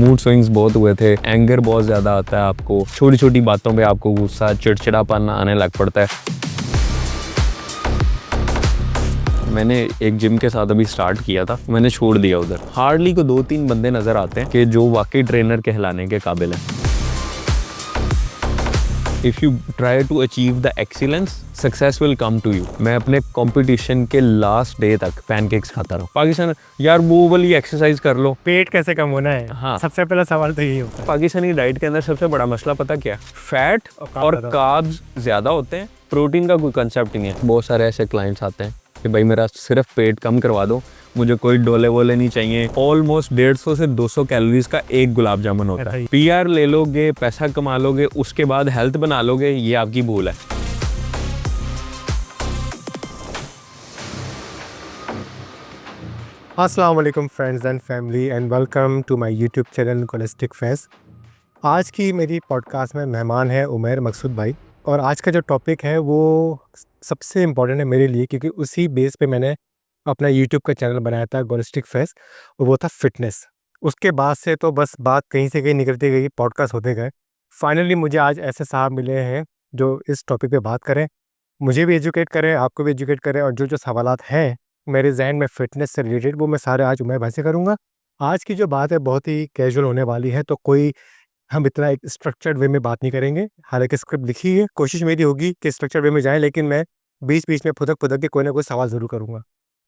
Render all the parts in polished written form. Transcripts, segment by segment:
Mood swings बहुत हुए थे, एंगर बहुत ज़्यादा आता है आपको, छोटी छोटी बातों पे आपको गुस्सा चिड़चिड़ापन आने लग पड़ता है। मैंने एक जिम के साथ अभी स्टार्ट किया था, मैंने छोड़ दिया उधर। हार्डली को 2-3 बंदे नज़र आते हैं कि जो वाकई ट्रेनर कहलाने के काबिल हैं। If you try to achieve the excellence, success will come to you. मैं अपने कंपटीशन के लास्ट डे तक पैनकेक्स खाता रहा। पाकिस्तान यार वो वाली एक्सरसाइज कर लो, पेट कैसे कम होना है। हाँ, सबसे पहला सवाल तो यही होता है। पाकिस्तानी डाइट के अंदर सबसे बड़ा मसला पता क्या है? फैट और कार्ब्स ज़्यादा होते हैं, प्रोटीन का कोई कंसेप्ट नहीं है। बहुत सारे ऐसे क्लाइंट्स आते हैं कि भाई मेरा सिर्फ पेट कम करवा दो, मुझे कोई डोले वोले नहीं चाहिए। ऑलमोस्ट 150 से 200 कैलोरीज का एक गुलाब जामुन होता है। पीआर ले लोगे, पैसा कमा लोगे, उसके बाद हेल्थ बना लोगे, ये आपकी भूल है। अस्सलाम वालेकुम friends and family and welcome to my YouTube channel holistic face. आज की मेरी पॉडकास्ट में मेहमान है उमैर मकसूद भाई, और आज का जो टॉपिक है वो सबसे इम्पोर्टेंट है मेरे लिए, क्योंकि उसी बेस पे मैंने अपना यूट्यूब का चैनल बनाया था होलिस्टिक फेस, और वो था फिटनेस। उसके बाद से तो बस बात कहीं से कहीं निकलती गई, पॉडकास्ट होते गए। फाइनली मुझे आज ऐसे साहब मिले हैं जो इस टॉपिक पे बात करें, मुझे भी एजुकेट करें, आपको भी एजुकेट करें, और जो जो सवालात हैं मेरे जहन में फ़िटनेस से रिलेटेड वो मैं सारे आज उमैर भाई से करूँगा। आज की जो बात है बहुत ही कैजुअल होने वाली है, तो कोई हम इतना एक स्ट्रक्चर्ड वे में बात नहीं करेंगे। हालाँकि स्क्रिप्ट लिखी है, कोशिश मेरी होगी कि स्ट्रक्चर्ड वे में जाएँ, लेकिन मैं बीच-बीच में फुदक-फुदक के कोई ना कोई सवाल ज़रूर करूँगा।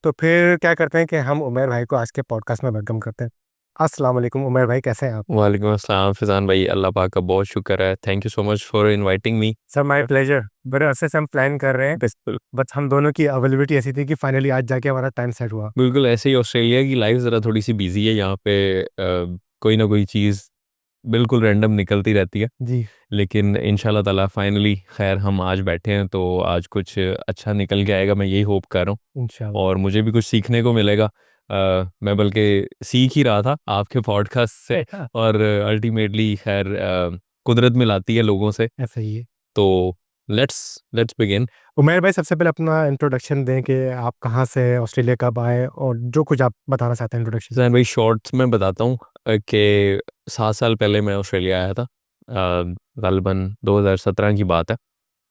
तो फिर क्या करते हैं कि हम उमैर भाई को आज के पॉडकास्ट में वेलकम करते हैं। अस्सलाम वालेकुम उमैर भाई, कैसे हैं आप? वालेकुम अस्सलाम फिजान भाई, अल्लाह पाक का बहुत शुक्र है। Thank you so much for inviting me. Sir my pleasure. बड़े अरसे से हम प्लान कर रहे हैं, बिल्कुल बस हम दोनों की अवेलेबिलिटी ऐसी थी कि फाइनली आज जाके हमारा टाइम सेट हुआ। बिल्कुल ऐसे ही ऑस्ट्रेलिया की लाइफ ज़रा थोड़ी सी बिजी है यहाँ पे। कोई ना कोई चीज़ बिल्कुल रैंडम निकलती रहती है, जी लेकिन इंशाल्लाह ताला फाइनली खैर हम आज बैठे हैं तो आज कुछ अच्छा निकल के आएगा, मैं यही होप कर रहा हूँ। इंशाल्लाह। और मुझे भी कुछ सीखने को मिलेगा। मैं बल्कि सीख ही रहा था आपके पॉडकास्ट से। और अल्टीमेटली खैर कुदरत मिलाती है लोगों से। ऐसा ही है। तो लेट्स लेट्स बिगिन। उमैर भाई सबसे पहले अपना इंट्रोडक्शन दें कि आप कहाँ से हैं, ऑस्ट्रेलिया कब आए, और जो कुछ आप बताना चाहते हैं इंट्रोडक्शन। जैन भाई शॉर्ट्स में बताता हूँ कि 7 साल पहले मैं ऑस्ट्रेलिया आया था। ग़ालिबन 2017 की बात है।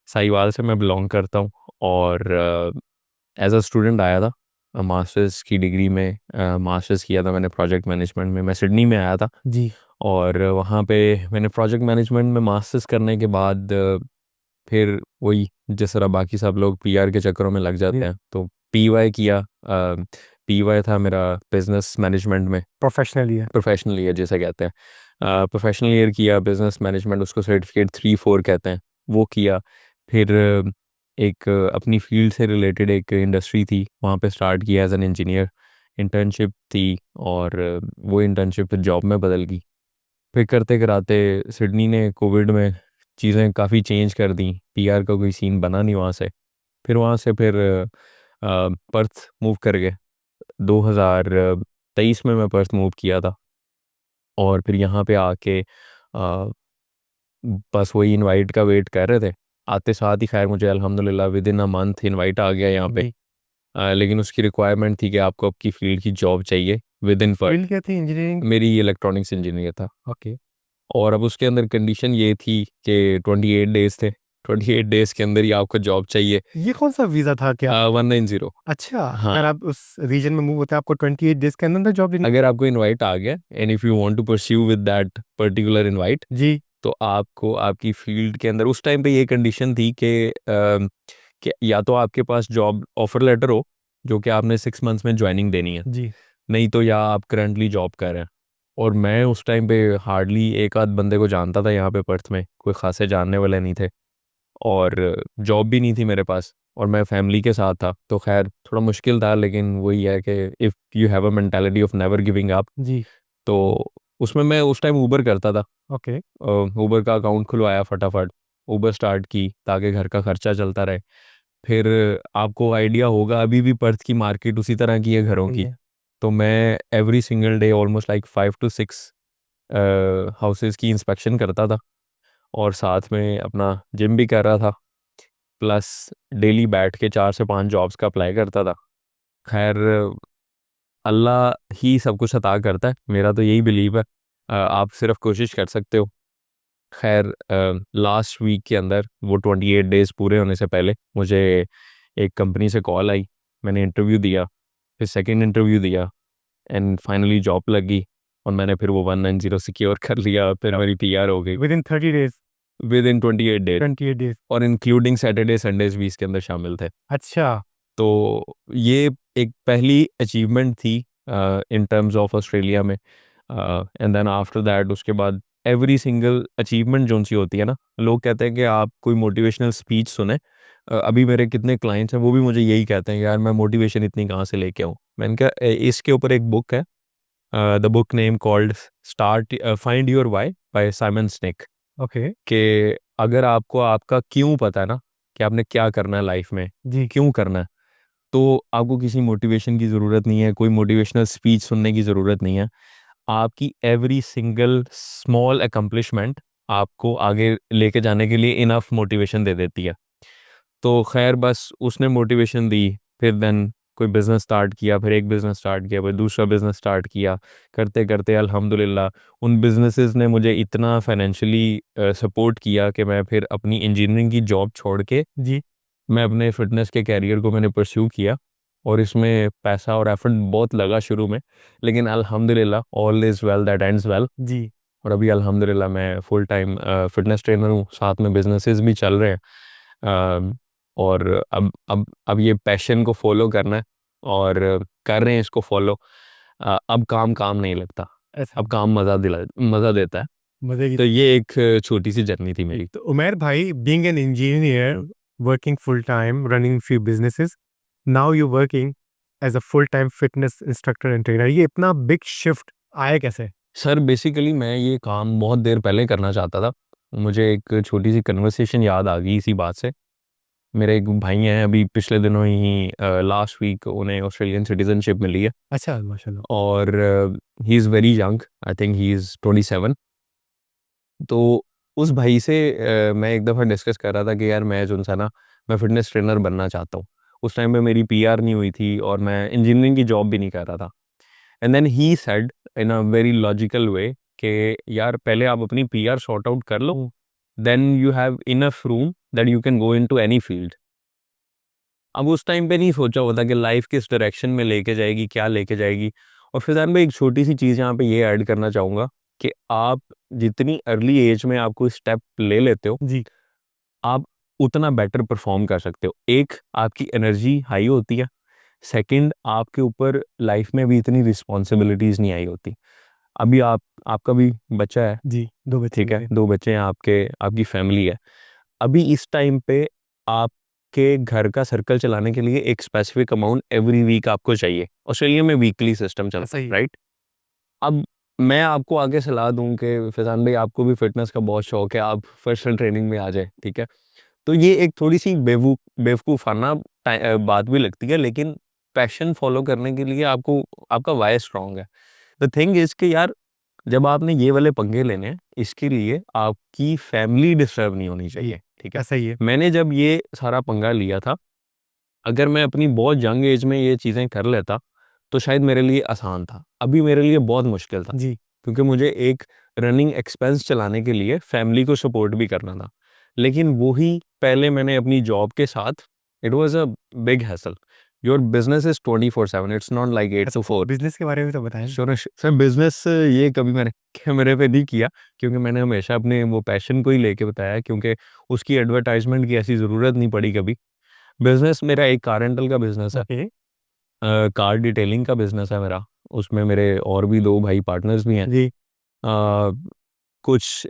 साहिवाल से मैं बिलोंग करता हूँ और एज अ स्टूडेंट आया था। मास्टर्स की डिग्री में मास्टर्स किया था मैंने प्रोजेक्ट मैनेजमेंट में। मैं सिडनी में आया था जी और वहाँ पे मैंने प्रोजेक्ट मैनेजमेंट में मास्टर्स करने के बाद फिर वही जिस तरह बाकी सब लोग पीआर के चक्करों में लग जाते हैं, तो पीवाई किया। पीवाई था मेरा बिजनेस मैनेजमेंट में। Professional year. प्रोफेशनल ईयर जिसे कहते हैं, प्रोफेशनल ईयर किया बिजनेस मैनेजमेंट, उसको सर्टिफिकेट 3-4 कहते हैं, वो किया। फिर एक अपनी फील्ड से रिलेटेड एक इंडस्ट्री थी, वहाँ पे स्टार्ट किया एज एन इंजीनियर। इंटर्नशिप थी और वो इंटर्नशिप फिर जॉब में बदल गई। फिर करते कराते सिडनी ने कोविड में चीज़ें काफ़ी चेंज कर दी, पीआर का कोई सीन बना नहीं वहाँ से। फिर वहाँ से फिर पर्थ मूव कर गए। 2023 में मैं पर्थ मूव किया था और फिर यहाँ पे आके बस वही इनवाइट का वेट कर रहे थे। आते साथ ही खैर मुझे अल्हम्दुलिल्लाह within a month invite आ गया यहाँ पे। लेकिन उसकी रिक्वायरमेंट थी कि आपको आपकी फील्ड की जॉब चाहिए विद इन फील्ड क्या थी, इंजीनियरिंग? मेरी इलेक्ट्रॉनिक्स इंजीनियर था। ओके। और अब उसके अंदर कंडीशन ये थी कि 28 डेज़ थे, 28 डेज़ के अंदर ही आपको जॉब चाहिए। ये कौन सा वीज़ा था क्या? 190। अच्छा, हाँ, अगर आप उस रीजन में मूव होते हैं आपको 28 डेज के अंदर जॉब लेनी। अगर आपको इनवाइट आ गया and if you want to pursue with that particular invite, जी तो आपको आपकी फील्ड के अंदर उस टाइम पे ये कंडीशन थी कि या तो आपके पास जॉब ऑफर लेटर हो जो कि आपने 6 मंथ्स में ज्वाइनिंग देनी है, जी। नहीं तो या आप करंटली जॉब कर रहे हैं। और मैं उस टाइम पे हार्डली एक आध बंदे को जानता था यहाँ पे पर्थ में, कोई खासे जानने वाले नहीं थे और जॉब भी नहीं थी मेरे पास और मैं फैमिली के साथ था, तो खैर थोड़ा मुश्किल था। लेकिन वही है कि if you have a mentality of never giving up, जी। तो उसमें मैं उस टाइम ऊबर करता था। ओके। ऊबर का अकाउंट खुलवाया फटाफट, ऊबर स्टार्ट की ताकि घर का खर्चा चलता रहे। फिर आपको आइडिया होगा अभी भी पर्थ की मार्केट उसी तरह की है घरों सही की। है। तो मैं every single day almost like 5 to 6 houses की इंस्पेक्शन करता था और साथ में अपना जिम भी कर रहा था, प्लस डेली बैठ के 4 से 5 जॉब्स का अप्लाई करता था। खैर अल्लाह ही सब कुछ अता करता है, मेरा तो यही बिलीव है। आप सिर्फ कोशिश कर सकते हो। खैर लास्ट वीक के अंदर वो 28 डेज पूरे होने से पहले मुझे एक कंपनी से कॉल आई। मैंने इंटरव्यू दिया, फिर सेकंड इंटरव्यू दिया, एंड फाइनली जॉब लगी। और मैंने फिर वो 190 सिक्योर कर लिया, फिर मेरी पीआर हो गई with in 30 days, with in 28 days, 28 days. और इंक्लूडिंग सैटरडे संडेज भी इसके अंदर शामिल थे। अच्छा। तो ये एक पहली अचीवमेंट थी इन टर्म्स ऑफ ऑस्ट्रेलिया में। एंड देन आफ्टर दैट उसके बाद एवरी सिंगल अचीवमेंट जो सी होती है ना, लोग कहते हैं कि आप कोई मोटिवेशनल स्पीच सुने। अभी मेरे कितने क्लाइंट्स हैं वो भी मुझे यही कहते हैं, यार मैं मोटिवेशन इतनी कहाँ से लेके आऊँ। मैंने कहा इसके ऊपर एक बुक है, the book name called start find your why by Simon Sinek. Okay. कि अगर आपको आपका क्यों पता है ना, कि आपने क्या करना है लाइफ में, जी। क्यों करना है, तो आपको किसी मोटिवेशन की ज़रूरत नहीं है, कोई मोटिवेशनल स्पीच सुनने की ज़रूरत नहीं है। आपकी एवरी सिंगल स्मॉल अकम्पलिशमेंट आपको आगे लेके जाने के लिए इनफ मोटिवेशन दे देती है। तो खैर बस उसने मोटिवेशन दी, फिर देन कोई बिज़नेस स्टार्ट किया, फिर एक बिज़नेस स्टार्ट किया, फिर दूसरा बिज़नेस स्टार्ट किया। करते करते अल्हम्दुलिल्लाह उन बिज़नेसेस ने मुझे इतना फाइनेंशियली सपोर्ट किया कि मैं फिर अपनी इंजीनियरिंग की जॉब छोड़ के जी। मैं अपने फ़िटनेस के कैरियर को मैंने परस्यू किया। और इसमें पैसा और एफर्ट बहुत लगा शुरू में, लेकिन अल्हम्दुलिल्लाह all is well that ends well. जी। और अभी अल्हम्दुलिल्लाह मैं फुल टाइम फ़िटनेस ट्रेनर हूँ, साथ में बिज़नेसेस भी चल रहे हैं। और अब ये पैशन को फॉलो करना है, और कर रहे हैं इसको फॉलो। अब काम काम नहीं लगता, ऐसा अब काम मज़ा देता है। मजे की। तो ये एक छोटी सी जर्नी थी मेरी। तो उमेर भाई, being an engineer, working full time, running few businesses, now you working as a full time fitness instructor and trainer, ये इतना बिग शिफ्ट आया कैसे? सर बेसिकली मैं ये काम बहुत देर पहले करना चाहता था। मुझे एक छोटी सी कन्वर्सेशन याद आ गई इसी बात से। मेरे एक भाई हैं, अभी पिछले दिनों ही लास्ट वीक उन्हें ऑस्ट्रेलियन सिटीजनशिप मिली है। अच्छा, माशाल्लाह। और he is very young, I think he is 27। तो उस भाई से मैं एक दफ़ा डिस्कस कर रहा था कि यार मैं जो सा ना, मैं फ़िटनेस ट्रेनर बनना चाहता हूँ। उस टाइम पे मेरी पीआर नहीं हुई थी और मैं इंजीनियरिंग की जॉब भी नहीं कर रहा था। And then he said in a very logical way कि यार पहले आप अपनी पीआर सॉर्ट आउट कर लो, then you have enough room that you can go into any field. अब उस टाइम पे नहीं सोचा होता कि लाइफ किस डायरेक्शन में लेके जाएगी, क्या लेके जाएगी। और फिर मैं एक छोटी सी चीज़ यहाँ पे ये ऐड करना चाहूँगा कि आप जितनी अर्ली एज में आपको स्टेप ले लेते हो, जी। आप उतना बेटर परफॉर्म कर सकते हो। एक, आपकी एनर्जी हाई होती है। सेकंड, आपके ऊपर लाइफ में भी इतनी रिस्पॉन्सिबिलिटीज़ नहीं आई होती। अभी आपका भी बच्चा है, जी, 2 बच्चे ठीक है, मेरे। 2 बच्चे हैं आपके, आपकी फैमिली है। अभी इस टाइम पे आपके घर का सर्कल चलाने के लिए एक स्पेसिफिक अमाउंट एवरी वीक आपको चाहिए। ऑस्ट्रेलिया में वीकली सिस्टम चलता ऐसा है, ही। राइट? अब मैं आपको आगे सलाह दूँ कि फैज़ान भाई आपको भी फ़िटनेस का बहुत शौक है, आप पर्सनल ट्रेनिंग में आ जाएँ, ठीक है? तो ये एक थोड़ी-सी बेवकूफ़ाना बात भी लगती है, लेकिन पैशन फ़ॉलो करने के लिए आपको आपका व्हाय स्ट्रॉन्ग है। द थिंग इज़ कि यार जब आपने ये वाले पंगे लेने हैं, इसके लिए आपकी फैमिली डिस्टर्ब नहीं होनी जी, चाहिए, ठीक है? ऐसा ही है। मैंने जब ये सारा पंगा लिया था, अगर मैं अपनी बहुत यंग एज में ये चीज़ें कर लेता, तो शायद मेरे लिए आसान था। अभी मेरे लिए बहुत मुश्किल था, जी। क्योंकि मुझे एक रनिंग एक्सपेंस चलाने के लिए फैमिली को सपोर्ट भी करना था। लेकिन वही पहले मैंने अपनी जॉब के साथ, it was a big hassle. Your business is 24/7, it's not like 8 अच्छा, टू 4। बिज़नेस के बारे में तो बताएँ ना? सर बिज़नेस ये कभी मैंने कैमरे पे नहीं किया, क्योंकि मैंने हमेशा अपने वो पैशन को ही लेके बताया, क्योंकि उसकी एडवर्टाइज़मेंट की ऐसी ज़रूरत नहीं पड़ी कभी। बिज़नेस मेरा एक कार रेंटल का बिज़नेस है। ओके। कार डिटेलिंग का बिज़नेस है मेरा। उसमें मेरे और भी 2 भाई पार्टनर्स भी हैं। जी। अ, कुछ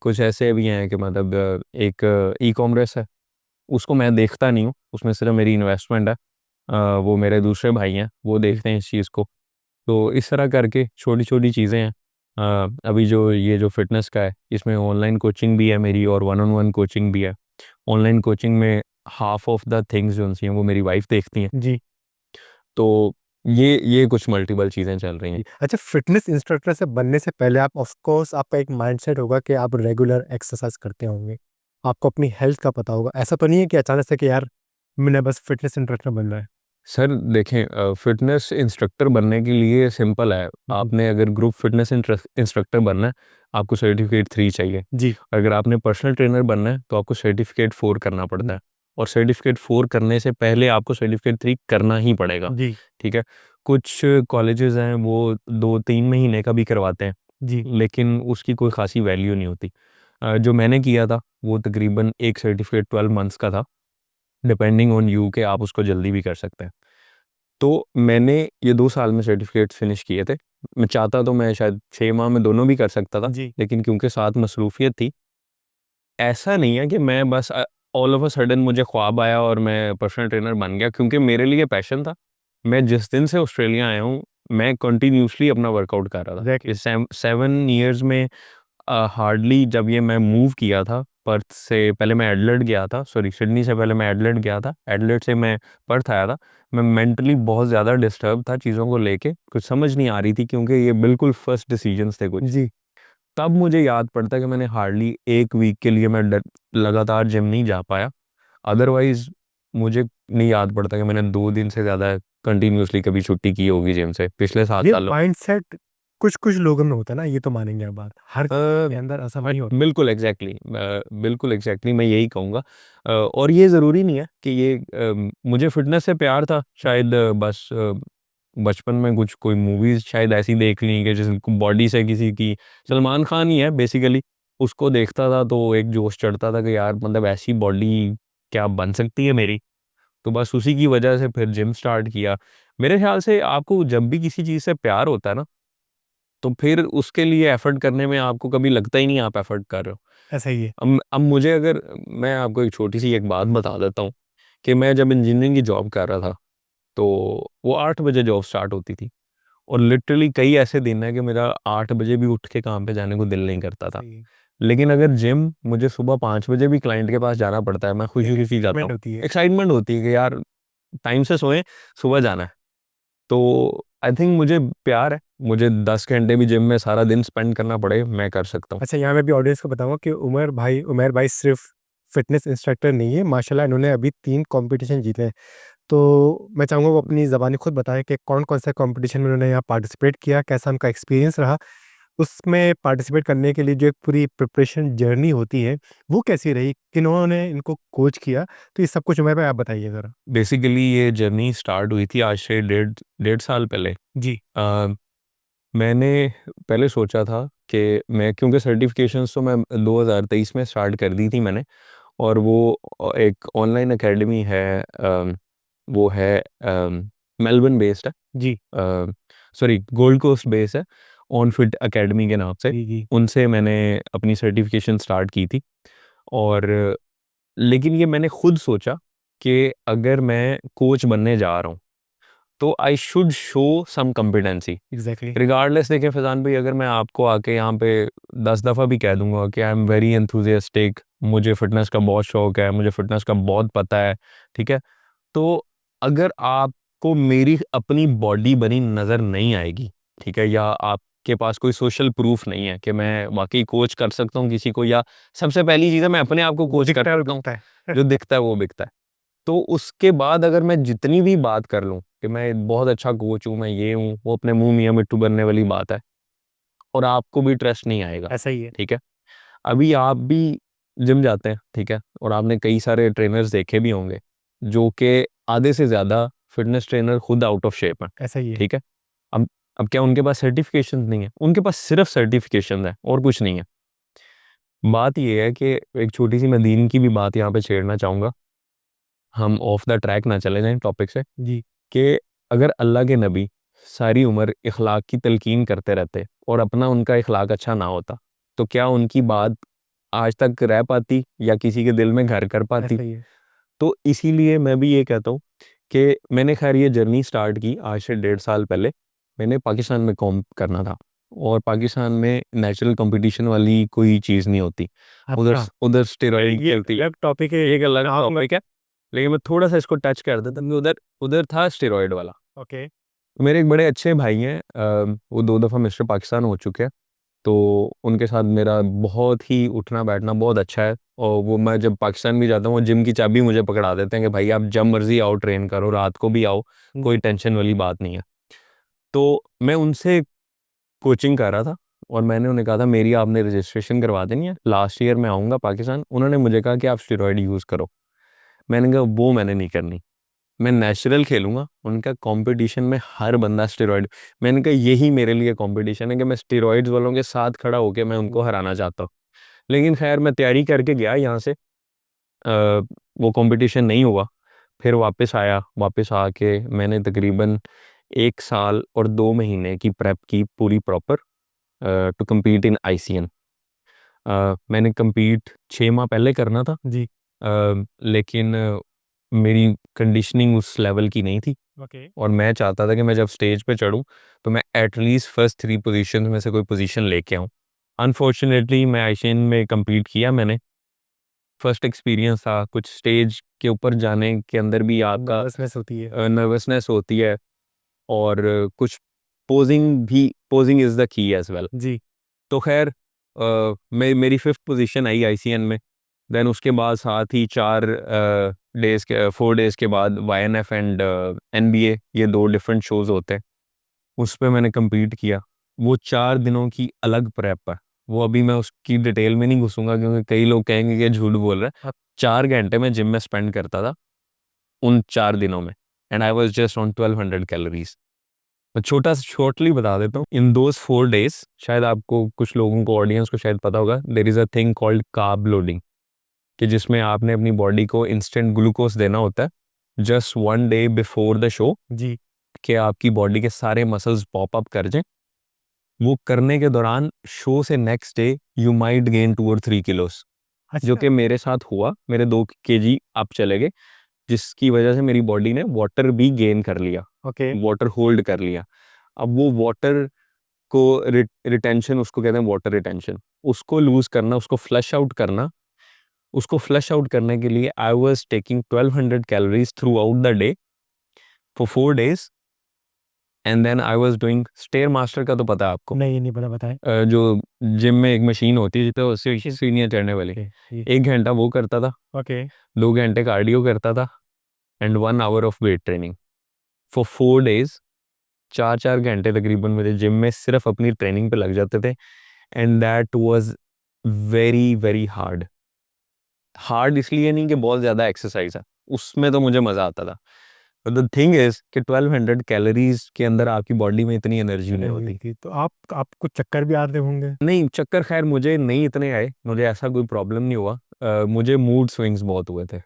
कुछ ऐसे भी हैं कि मतलब एक ई-कॉमर्स है, उसको मैं देखता नहीं हूँ, उसमें सिर्फ़ मेरी इन्वेस्टमेंट है। वो मेरे दूसरे भाई हैं, वो जी। देखते हैं इस चीज़ को। तो इस तरह करके छोटी-छोटी चीज़ें हैं। अभी जो ये जो फ़िटनेस का है, इसमें ऑनलाइन कोचिंग भी है मेरी और वन ऑन वन कोचिंग भी है। ऑनलाइन कोचिंग में हाफ़ ऑफ द थिंग्स जो हैं वो मेरी वाइफ़ देखती हैं। जी। तो ये कुछ मल्टीपल चीज़ें चल रही हैं। जी। अच्छा, फ़िटनेस इंस्ट्रक्टर से बनने से पहले आप ऑफ़ कोर्स आपका एक माइंडसेट होगा कि आप रेगुलर एक्सरसाइज़ करते होंगे। आपको अपनी हेल्थ का पता होगा। ऐसा तो नहीं है कि अचानक से कि यार मैंने बस फ़िटनेस इंस्ट्रक्टर बनना है। सर देखें, फिटनेस इंस्ट्रक्टर बनने के लिए सिंपल है। आपने अगर ग्रुप फिटनेस इंस्ट्रक्टर बनना है, आपको सर्टिफिकेट 3 चाहिए। जी अगर आपने पर्सनल ट्रेनर बनना है तो आपको सर्टिफिकेट 4 करना पड़ता है, और सर्टिफिकेट 4 करने से पहले आपको सर्टिफिकेट 3 करना ही पड़ेगा। जी ठीक है। कुछ कॉलेजेस हैं वो 2-3 महीने का भी करवाते हैं, जी लेकिन उसकी कोई खासी वैल्यू नहीं होती। जो मैंने किया था वो तकरीबन एक सर्टिफिकेट 12 मंथ्स का था, डिपेंडिंग ऑन यू के आप उसको जल्दी भी कर सकते हैं। तो मैंने ये 2 साल में सर्टिफिकेट्स फिनिश किए थे। मैं चाहता तो मैं शायद 6 माह में दोनों भी कर सकता था, जी लेकिन क्योंकि साथ मसरूफियत थी, ऐसा नहीं है कि मैं बस ऑल ऑफ अ सडन मुझे ख्वाब आया और मैं पर्सनल ट्रेनर बन गया, क्योंकि मेरे लिए पैशन था। मैं जिस दिन से ऑस्ट्रेलिया आया हूँ, मैं कंटिन्यूसली अपना वर्कआउट कर रहा था। एग्जैक्टली। इस 7 ईयर्स में हार्डली, जब ये मैं मूव किया था पर्थ से, पहले मैं एडलेड गया था, सॉरी सिडनी से पहले मैं एडलेड गया था, एडलेड से मैं पर्थ आया था। मैं मेंटली बहुत ज़्यादा डिस्टर्ब था चीज़ों को लेके, कुछ समझ नहीं आ रही थी, क्योंकि ये बिल्कुल फर्स्ट डिसीजंस थे कुछ। जी तब मुझे याद पड़ता कि मैंने हार्डली एक वीक के लिए मैं लगातार जिम नहीं जा पाया। अदरवाइज मुझे नहीं याद पड़ता कि मैंने 2 दिन से ज़्यादा कंटिन्यूसली कभी छुट्टी की होगी जिम से पिछले 7 ये सालों। माइंडसेट कुछ कुछ लोगों में होता है ना, ये तो मानेंगे आप बात, हर अ, के अंदर ऐसा बट नहीं होता। बिल्कुल एग्जैक्टली, बिल्कुल एग्जैक्टली मैं यही कहूँगा। और ये ज़रूरी नहीं है कि ये मुझे फिटनेस से प्यार था शायद, बस बचपन में कुछ कोई मूवीज़ शायद ऐसी देख ली कि जिस बॉडी से किसी की, सलमान खान ही है बेसिकली, उसको देखता था तो एक जोश चढ़ता था कि यार मतलब ऐसी बॉडी क्या बन सकती है मेरी। तो बस उसी की वजह से फिर जिम स्टार्ट किया। मेरे ख्याल से आपको जब भी किसी चीज़ से प्यार होता है ना, तो फिर उसके लिए एफर्ट करने में आपको कभी लगता ही नहीं आप एफर्ट कर रहे हो। ऐसा ही है। अब मुझे, अगर मैं आपको एक छोटी सी एक बात बता देता हूँ कि मैं जब इंजीनियरिंग की जॉब कर रहा था, तो वो 8 बजे जॉब स्टार्ट होती थी, और लिटरली कई ऐसे दिन हैं कि मेरा 8 बजे भी उठ के काम पे जाने को दिल नहीं करता था। सही है। लेकिन अगर जिम मुझे सुबह 5 बजे भी क्लाइंट के पास जाना पड़ता है, मैं खुशी एक खुशी जाता एक्साइटमेंट हूँ। होती है। एक्साइटमेंट होती है कि यार टाइम से सोएं, सुबह जाना है। तो आई थिंक मुझे प्यार है, मुझे 10 घंटे भी जिम में सारा दिन स्पेंड करना पड़े, मैं कर सकता हूँ। अच्छा, यहाँ मैं भी ऑडियंस को बताऊंगा कि उमर भाई सिर्फ फिटनेस इंस्ट्रक्टर नहीं है, माशाल्लाह इन्होंने अभी 3 कंपटीशन जीते हैं। तो मैं चाहूँगा वो अपनी ज़बानी खुद बताएं कि कौन कौन सा कंपटीशन में उन्होंने यहाँ पार्टिसिपेट किया, कैसा उनका एक्सपीरियंस रहा, उसमें पार्टिसिपेट करने के लिए जो एक पूरी प्रिपरेशन जर्नी होती है, वो कैसी रही, किन्होंने इनको कोच किया, तो ये सब कुछ उमर भाई आप बताइए ज़रा। बेसिकली ये जर्नी स्टार्ट हुई थी आज से डेढ़ डेढ़ साल पहले। जी अ, मैंने पहले सोचा था कि मैं, क्योंकि सर्टिफिकेशंस तो मैं 2023 में स्टार्ट कर दी थी मैंने, और वो एक ऑनलाइन एकेडमी है, वो है मेलबर्न बेस्ड है, जी सॉरी गोल्ड कोस्ट बेस्ड है, ऑन फिट एकेडमी के नाम से। जी जी। उनसे मैंने अपनी सर्टिफिकेशन स्टार्ट की थी। और लेकिन ये मैंने खुद सोचा कि अगर मैं कोच बनने जा रहा हूँ, तो I should show some competency. Exactly. Regardless, देखें फैज़ान भाई, अगर मैं आपको आके यहाँ पे 10 दफ़ा भी कह दूंगा कि आई एम वेरी एंथुजियास्टिक, मुझे फिटनेस का बहुत शौक है, मुझे फिटनेस का बहुत पता है, ठीक है, तो अगर आपको मेरी अपनी बॉडी बनी नज़र नहीं आएगी, ठीक है, या आपके पास कोई सोशल प्रूफ नहीं है कि मैं वाकई कोच कर सकता हूँ किसी को, या सबसे पहली चीज़ है मैं अपने आप को कोच कर दिखता है और सकता हूँ, बिकता है। जो दिखता है वो बिकता है। तो उसके बाद अगर मैं जितनी भी बात कर लूँ कि मैं बहुत अच्छा कोच हूँ, मैं ये हूँ, वो अपने मुंह मियाँ मिट्टू बनने वाली बात है, और आपको भी ट्रस्ट नहीं आएगा। ऐसा ही है। ठीक है। अभी आप भी जिम जाते हैं, ठीक है, और आपने कई सारे ट्रेनर्स देखे भी होंगे जो कि आधे से ज़्यादा फिटनेस ट्रेनर खुद आउट ऑफ शेप हैं। ऐसा ही है। ठीक है। अब अब क्या उनके पास सर्टिफिकेशन नहीं है? उनके पास सिर्फ सर्टिफिकेशन है और कुछ नहीं है। बात ये है कि एक छोटी सी मैं दीन की भी बात यहाँ पे छेड़ना चाहूँगा, हम ऑफ द ट्रैक ना चले जाएं टॉपिक से, जी कि अगर अल्लाह के नबी सारी उम्र इखलाक की तलकीन करते रहते और अपना उनका इखलाक अच्छा ना होता, तो क्या उनकी बात आज तक रह पाती या किसी के दिल में घर कर पाती? ऐसा ही है। तो इसीलिए मैं भी ये कहता हूँ कि मैंने खैर ये जर्नी स्टार्ट की आज से 1.5 साल पहले। मैंने पाकिस्तान में कॉम करना था, और पाकिस्तान में नेचुरल कंपटीशन वाली कोई चीज़ नहीं होती। उधर अच्छा, उधर स्टेरॉइड ये चलती है, अलग टॉपिक है। एक अलग हाँ टॉपिक है, लेकिन मैं थोड़ा सा इसको टच कर देता हूँ। उधर उधर था स्टेरॉइड वाला। ओके। मेरे एक बड़े अच्छे भाई हैं, वो 2 दफ़ा मिस्टर पाकिस्तान हो चुके हैं। तो उनके साथ मेरा बहुत ही उठना बैठना बहुत अच्छा है। और वो मैं जब पाकिस्तान भी जाता हूँ वो जिम की चाबी मुझे पकड़ा देते हैं कि भाई आप जब मर्जी आओ, ट्रेन करो, रात को भी आओ, कोई टेंशन वाली बात नहीं है। तो मैं उनसे कोचिंग कर रहा था और मैंने उन्हें कहा था मेरी आपने रजिस्ट्रेशन करवा देनी है, लास्ट ईयर मैं आऊँगा पाकिस्तान। उन्होंने मुझे कहा कि आप स्टेरॉयड यूज़ करो। मैंने कहा वो मैंने नहीं करनी, मैं नेचुरल खेलूंगा। उनका कंपटीशन में हर बंदा स्टेरॉयड, मैंने कहा यही मेरे लिए कंपटीशन है कि मैं स्टेरॉइड्स वालों के साथ खड़ा होकर मैं उनको हराना चाहता हूँ। लेकिन खैर मैं तैयारी करके गया यहाँ से, वो कंपटीशन नहीं हुआ। फिर वापस आया, वापस आके मैंने तकरीबन 1 साल और 2 महीने की प्रेप की पूरी proper to compete in ICN। मैंने compete 6 माह पहले करना था जी। लेकिन मेरी कंडीशनिंग उस लेवल की नहीं थी। ओके। और मैं चाहता था कि मैं जब स्टेज पे चढ़ूं तो मैं एटलीस्ट फर्स्ट 3 पोजीशन में से कोई पोजीशन लेके आऊं। अनफॉर्चुनेटली मैं आईसीएन में compete किया मैंने। फर्स्ट एक्सपीरियंस था, कुछ स्टेज के ऊपर जाने के अंदर भी आपका नर्वसनेस होती है। नर्वसनेस होती है। और कुछ posing is the key as well. जी। तो खैर मेरी 5th पोजीशन आई आईसीएन में। देन उसके बाद साथ ही 4 डेज़ के बाद YNF एंड NBA, ये 2 डिफरेंट शोज़ होते हैं, उस पे मैंने compete किया। वो 4 दिनों की अलग प्रेप है, वो अभी मैं उसकी डिटेल में नहीं घुसूंगा क्योंकि कई लोग कहेंगे कि झूठ बोल रहा है। 4 घंटे मैं जिम में स्पेंड करता था उन 4 दिनों में, and I was just on 1200 calories. मैं छोटा सा शॉर्टली बता देता हूँ, इन दोज 4 डेज शायद आपको कुछ लोगों को ऑडियंस को शायद पता होगा, there is a thing called carb loading, कि जिसमें आपने अपनी बॉडी को इंस्टेंट ग्लूकोज देना होता है just 1 day before the show, जी। कि आपकी बॉडी के सारे मसल्स पॉप अप कर जाएं। वो करने के दौरान शो से next day you might gain 2 और 3 किलोस, जो अच्छा। कि मेरे साथ हुआ। मेरे 2 kg अप चले गए, जिसकी वजह से मेरी बॉडी ने वाटर भी गेन कर लिया, ओके। वाटर होल्ड कर लिया। अब वो वाटर को रिटेंशन, उसको कहते हैं वाटर रिटेंशन, उसको लूज करना, उसको फ्लश आउट करना। उसको फ्लश आउट करने के लिए आई वाज टेकिंग 1200 कैलोरीज throughout the day for 4 days. And then I was doing stair master का, तो पता है आपको, नहीं, ये नहीं पता, बताएं। जो जिम में एक मशीन होती है तो सीनियर चढ़ने वाली, ओके। ये। 1 घंटा वो करता था, ओके। 2 घंटे कार्डियो करता था, and 1 hour of weight training for 4 days. 4 4 घंटे तकरीबन मेरे जिम में सिर्फ अपनी ट्रेनिंग पे लग जाते थे। And that was very very hard. Hard इसलिए नहीं कि बहुत ज़्यादा एक्सरसाइज है, उसमें तो मुझे मज़ा आता था। बट द थिंग इज कि 1200 कैलोरीज के अंदर आपकी बॉडी में इतनी एनर्जी नहीं एनर्जी होती। थी तो आपको चक्कर भी आते होंगे। नहीं, चक्कर खैर मुझे नहीं इतने आए, मुझे ऐसा कोई प्रॉब्लम नहीं हुआ। मुझे मूड स्विंग्स बहुत हुए थे,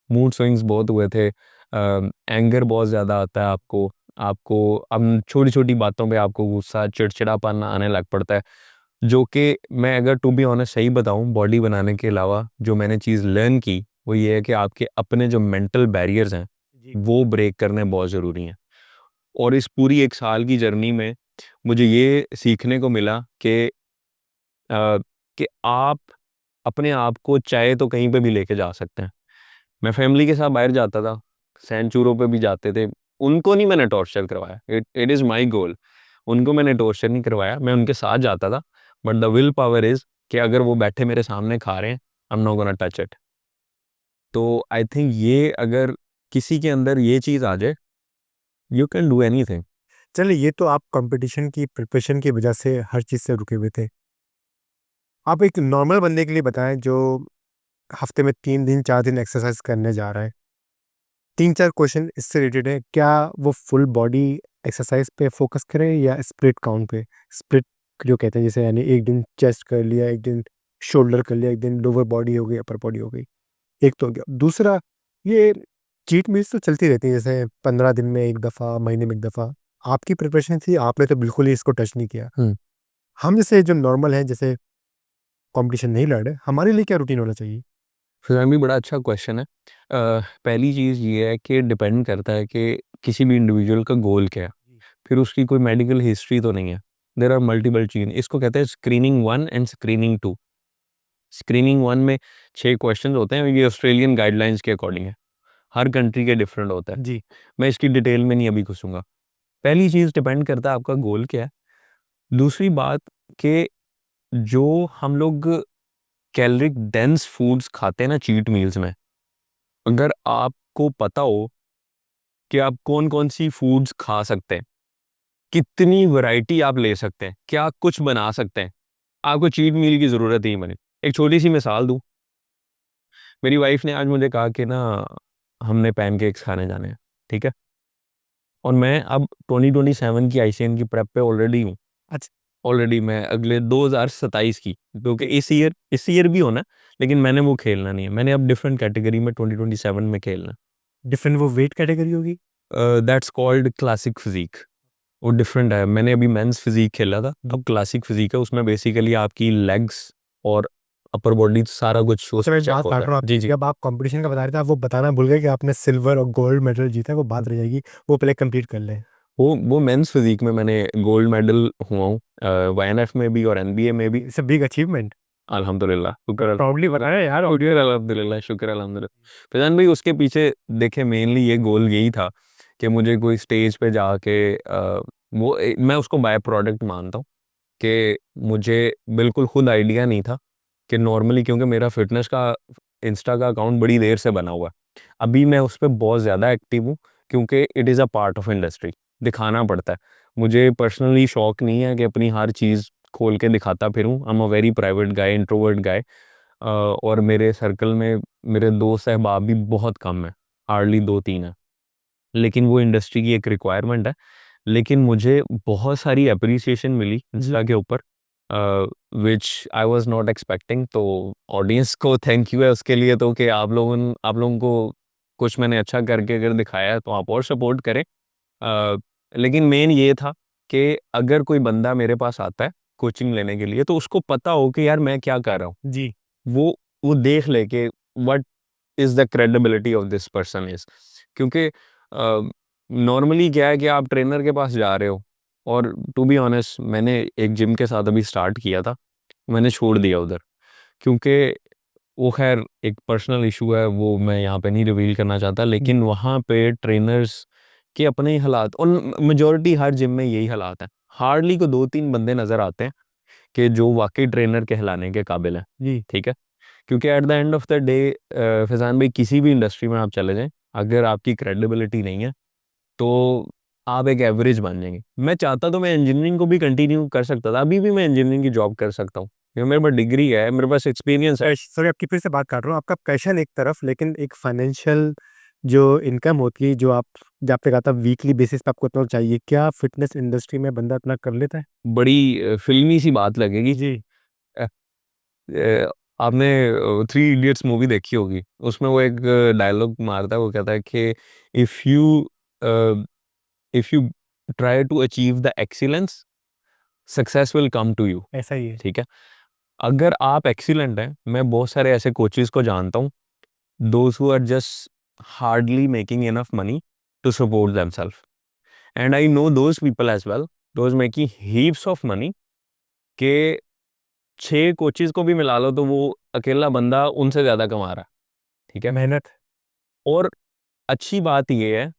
मूड स्विंग्स बहुत हुए थे। एंगर बहुत ज़्यादा आता है आपको, आपको अब छोटी छोटी बातों पे आपको गुस्सा, चिड़चिड़ापन आने लग पड़ता है। जो कि मैं अगर टू बी ऑनेस्ट सही बताऊं, बॉडी बनाने के अलावा जो मैंने चीज़ लर्न की वो ये है कि आपके अपने जो मेंटल बैरियर्स हैं जी। वो ब्रेक करने बहुत ज़रूरी हैं। और इस पूरी 1 साल की जर्नी में मुझे ये सीखने को मिला अ, कि आप अपने आप को चाहे तो कहीं पे भी लेके जा सकते हैं। मैं फैमिली के साथ बाहर जाता था, सैनचूरों पे भी जाते थे, उनको नहीं मैंने टॉर्चर करवाया, इट इज़ माई गोल। उनको मैंने टॉर्चर नहीं करवाया, मैं उनके साथ जाता था। But the will power is कि अगर वो बैठे मेरे सामने खा रहे हैं, I am not gonna touch it. तो आई थिंक ये अगर किसी के अंदर ये चीज़ आ जाए, यू कैन डू एनीथिंग। चलिए, ये तो आप कंपटीशन की प्रिपरेशन की वजह से हर चीज़ से रुके हुए थे। आप एक नॉर्मल बंदे के लिए बताएं जो हफ्ते में 3 दिन 4 दिन एक्सरसाइज करने जा रहा है। 3 4 क्वेश्चन इससे रिलेटेड है, क्या वो फुल बॉडी एक्सरसाइज पे फोकस करे या स्प्लिट काउंट पे? स्प्लिट जो कहते हैं, जैसे यानी एक दिन चेस्ट कर लिया, एक दिन शोल्डर कर लिया, एक दिन लोअर बॉडी हो गई, अपर बॉडी हो गई। एक तो हो गया। दूसरा, ये चीट मील्स तो चलती रहती है, जैसे 15 दिन में एक दफ़ा, महीने में एक दफ़ा। आपकी प्रिपरेशन थी, आपने तो बिल्कुल ही इसको टच नहीं किया। हम जैसे जो नॉर्मल हैं, जैसे कंपटीशन नहीं लड़ रहे, हमारे लिए क्या रूटीन होना चाहिए? फिर भी बड़ा अच्छा क्वेश्चन है। पहली चीज़ ये है कि डिपेंड करता है कि किसी भी इंडिविजुअल का गोल क्या है। जी। फिर उसकी कोई मेडिकल हिस्ट्री तो नहीं है। देयर आर मल्टीपल चीज़, इसको कहते हैं स्क्रीनिंग 1 एंड स्क्रीनिंग 2। स्क्रीनिंग 1 में 6 क्वेश्चंस होते हैं, ये ऑस्ट्रेलियन गाइडलाइंस के अकॉर्डिंग है, हर कंट्री के डिफरेंट होता है। जी। मैं इसकी डिटेल में नहीं अभी घुसूंगा। पहली चीज़ डिपेंड करता है आपका गोल क्या है। दूसरी बात, कि जो हम लोग कैलोरिक डेंस फूड्स खाते हैं ना चीट मील्स में, अगर आपको पता हो कि आप कौन कौन सी फूड्स खा सकते हैं, कितनी वैरायटी आप ले सकते हैं, क्या कुछ बना सकते हैं, आपको चीट मील की ज़रूरत ही नहीं बने। एक छोटी सी मिसाल दूं, मेरी वाइफ ने आज मुझे कहा कि ना हमने पैनकेक्स खाने जाने हैं, ठीक है, और मैं अब 2027 की आईसीएन की प्रेप पे ऑलरेडी हूँ। अच्छा। ऑलरेडी मैं अगले 2027 की, क्योंकि इस ईयर भी होना, लेकिन मैंने वो खेलना नहीं है, मैंने अब डिफरेंट कैटेगरी में 2027 में खेलना। डिफरेंट वो वेट कैटेगरी होगी? That's called classic physique. वो डिफरेंट है, मैंने अभी मेंस फिजिक खेला था, अब क्लासिक फिजिक है, उसमें बेसिकली आपकी लेग्स और अपर बॉडी सारा कुछ अच्छा, मैं चेक बात काट होता रहा हूँ है। जी आपकी। जी। जब आप कंपटीशन का बता रहे थे, आप वो बताना भूल गए कि आपने सिल्वर और गोल्ड मेडल जीता है, वो बात रह जाएगी, वो पहले कंप्लीट कर लें। वो मेंस फिजिक में मैंने गोल्ड मेडल हुआ हूँ, वाईएनएफ में भी और एनबीए में भी। It's a big achievement. अल्हम्दुलिल्लाह, प्राउडली बताया यार। शुक्र अल्हम्दुलिल्लाह, शुक्र अल्हम्दुलिल्लाह। फैजान भाई, उसके पीछे देखे मेनली ये गोल यही था कि मुझे कोई स्टेज पे जाके मैं उसको बाय प्रोडक्ट मानता हूँ कि मुझे बिल्कुल खुद आइडिया नहीं था कि नॉर्मली, क्योंकि मेरा फिटनेस का इंस्टा का अकाउंट बड़ी देर से बना हुआ है, अभी मैं उस पर बहुत ज़्यादा एक्टिव हूँ, क्योंकि it is a part of industry, दिखाना पड़ता है। मुझे पर्सनली शौक नहीं है कि अपनी हर चीज़ खोल के दिखाता फिरूँ। I am a very private guy, introvert guy, और मेरे सर्कल में मेरे दोस्त अहबाब भी बहुत कम है, हार्डली 2-3 है, लेकिन वो इंडस्ट्री की एक रिक्वायरमेंट है। लेकिन मुझे बहुत सारी अप्रिसिएशन मिली इंस्टा के ऊपर, विच आई वाज नॉट एक्सपेक्टिंग। तो ऑडियंस को थैंक यू है उसके लिए, तो कि आप लोगों को कुछ मैंने अच्छा करके अगर दिखाया है तो आप और सपोर्ट करें। लेकिन मेन ये था कि अगर कोई बंदा मेरे पास आता है कोचिंग लेने के लिए, तो उसको पता हो कि यार मैं क्या कर रहा हूँ, जी। वो वो देख ले कि what is the credibility of this person is. क्योंकि नॉर्मली क्या है कि आप ट्रेनर के पास जा रहे हो, और टू बी ऑनेस्ट मैंने एक जिम के साथ अभी स्टार्ट किया था, मैंने छोड़ दिया उधर, क्योंकि वो खैर एक पर्सनल इशू है, वो मैं यहाँ पे नहीं रिवील करना चाहता, लेकिन वहाँ पे ट्रेनर्स के अपने ही हालात, और मेजोरिटी हर जिम में यही हालात हैं। हार्डली को 2-3 बंदे नज़र आते हैं कि जो वाकई ट्रेनर कहलाने के काबिल हैं। जी। ठीक है, क्योंकि at the end of the day Faizan भाई, किसी भी इंडस्ट्री में आप चले जाएं, अगर आपकी क्रेडिबिलिटी नहीं है तो आप एक एवरेज बन जाएंगे। मैं चाहता तो मैं इंजीनियरिंग को भी कंटिन्यू कर सकता था, अभी भी मैं इंजीनियरिंग की जॉब कर सकता हूँ, क्योंकि मेरे पास डिग्री है, मेरे पास एक्सपीरियंस है। सॉरी, आपकी फिर से बात कर रहा हूँ। आपका पैशन एक तरफ, लेकिन एक फाइनेंशियल जो इनकम होती है, जो आप जब आपने कहा था वीकली बेसिस पे आपको इतना चाहिए, क्या फिटनेस इंडस्ट्री में बंदा इतना कर लेता है? बड़ी फिल्मी सी बात लगेगी। जी। अ, आपने थ्री इडियट्स मूवी देखी होगी, उसमें वो एक डायलॉग मारता है, वो कहता है कि if you if you try to achieve the excellence, success will come to you. ऐसा ही है। ठीक है, अगर आप एक्सीलेंट हैं, मैं बहुत सारे ऐसे कोचेस को जानता हूँ, those who are just hardly making enough money to support themselves, and I know those people as well, those making heaps of money, के 6 कोचेस को भी मिला लो तो वो अकेला बंदा उनसे ज़्यादा कमा रहा है। ठीक है, मेहनत। और अच्छी बात ये है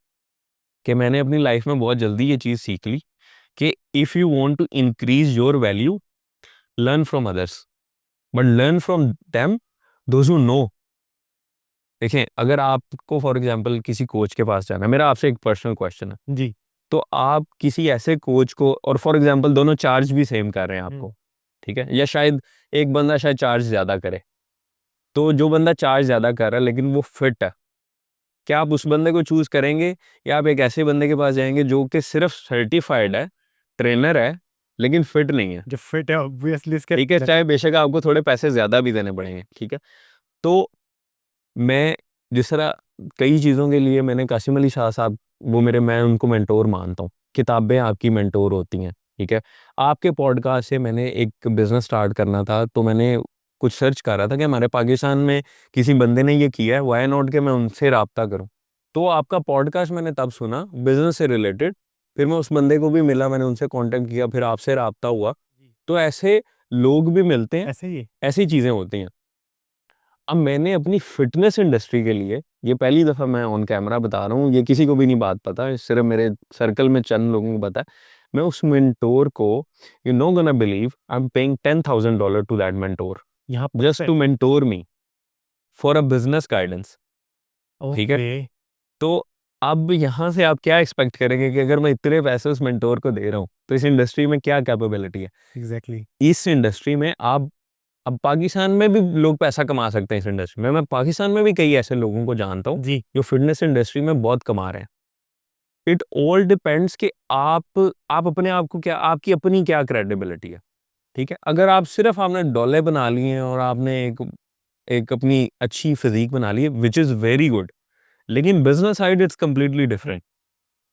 कि मैंने अपनी लाइफ में बहुत जल्दी ये चीज़ सीख ली कि if you want to increase your value, learn from others, but learn from them those who know. देखें, अगर आपको फॉर एग्जांपल किसी कोच के पास जाना है, मेरा आपसे एक पर्सनल क्वेश्चन है, जी। तो आप किसी ऐसे कोच को, और फॉर एग्जांपल दोनों चार्ज भी सेम कर रहे हैं हम्म। आपको, ठीक है, या शायद एक बंदा शायद चार्ज ज़्यादा करे, तो जो बंदा चार्ज ज़्यादा कर रहा है लेकिन वो फिट है, क्या आप उस बंदे को चूज़ करेंगे, या आप एक ऐसे बंदे के पास जाएंगे जो कि सिर्फ सर्टिफाइड है, ट्रेनर है, लेकिन फिट नहीं है? जो फिट है ऑब्वियसली इसके। ठीक है, चाहे बेशक आपको थोड़े पैसे ज़्यादा भी देने पड़ेंगे। ठीक है, तो मैं जिस तरह कई चीज़ों के लिए मैंने कासिम अली शाह साहब, वो मेरे, मैं उनको मेंटोर मानता हूँ, किताबें आपकी मेंटोर होती हैं। ठीक है, आपके पॉडकास्ट से मैंने एक बिज़नेस स्टार्ट करना था, तो मैंने कुछ सर्च कर रहा था कि हमारे पाकिस्तान में किसी बंदे ने ये किया है, व्हाई नॉट कि मैं उनसे राब्ता करूँ। तो आपका पॉडकास्ट मैंने तब सुना बिज़नेस से रिलेटेड, फिर मैं उस बंदे को भी मिला, मैंने उनसे कॉन्टैक्ट किया, फिर आपसे राब्ता हुआ। तो ऐसे लोग भी मिलते हैं, ऐसे ही है। ऐसी चीज़ें होती हैं। अब मैंने अपनी फिटनेस इंडस्ट्री के लिए, ये पहली दफ़ा मैं ऑन कैमरा बता रहा हूँ, ये किसी को भी नहीं बात पता है, सिर्फ मेरे सर्कल में चंद लोगों को पता है, मैं उस मेंटोर को, you know gonna believe, I am paying $10,000 to that mentor यहाँ just to mentor me for a business guidance. ठीक है, ओके, तो अब यहाँ से आप क्या एक्सपेक्ट करेंगे कि अगर मैं इतने पैसे उस मेंटोर को दे रहा हूँ तो इस इंडस्ट्री में क्या कैपेबिलिटी है। एग्जैक्टली। इस इंडस्ट्री में आप, अब पाकिस्तान में भी लोग पैसा कमा सकते हैं इस इंडस्ट्री में, मैं पाकिस्तान में भी कई ऐसे लोगों को जानता हूँ जी, जो फिटनेस इंडस्ट्री में बहुत कमा रहे हैं। इट ऑल डिपेंड्स कि आप अपने आप को क्या, आपकी अपनी क्या क्रेडिबिलिटी है। ठीक है, अगर आप सिर्फ आपने डोले बना लिए हैं और आपने एक एक अपनी अच्छी फिजिक बना ली है, विच इज़ वेरी गुड, लेकिन business side it's completely different.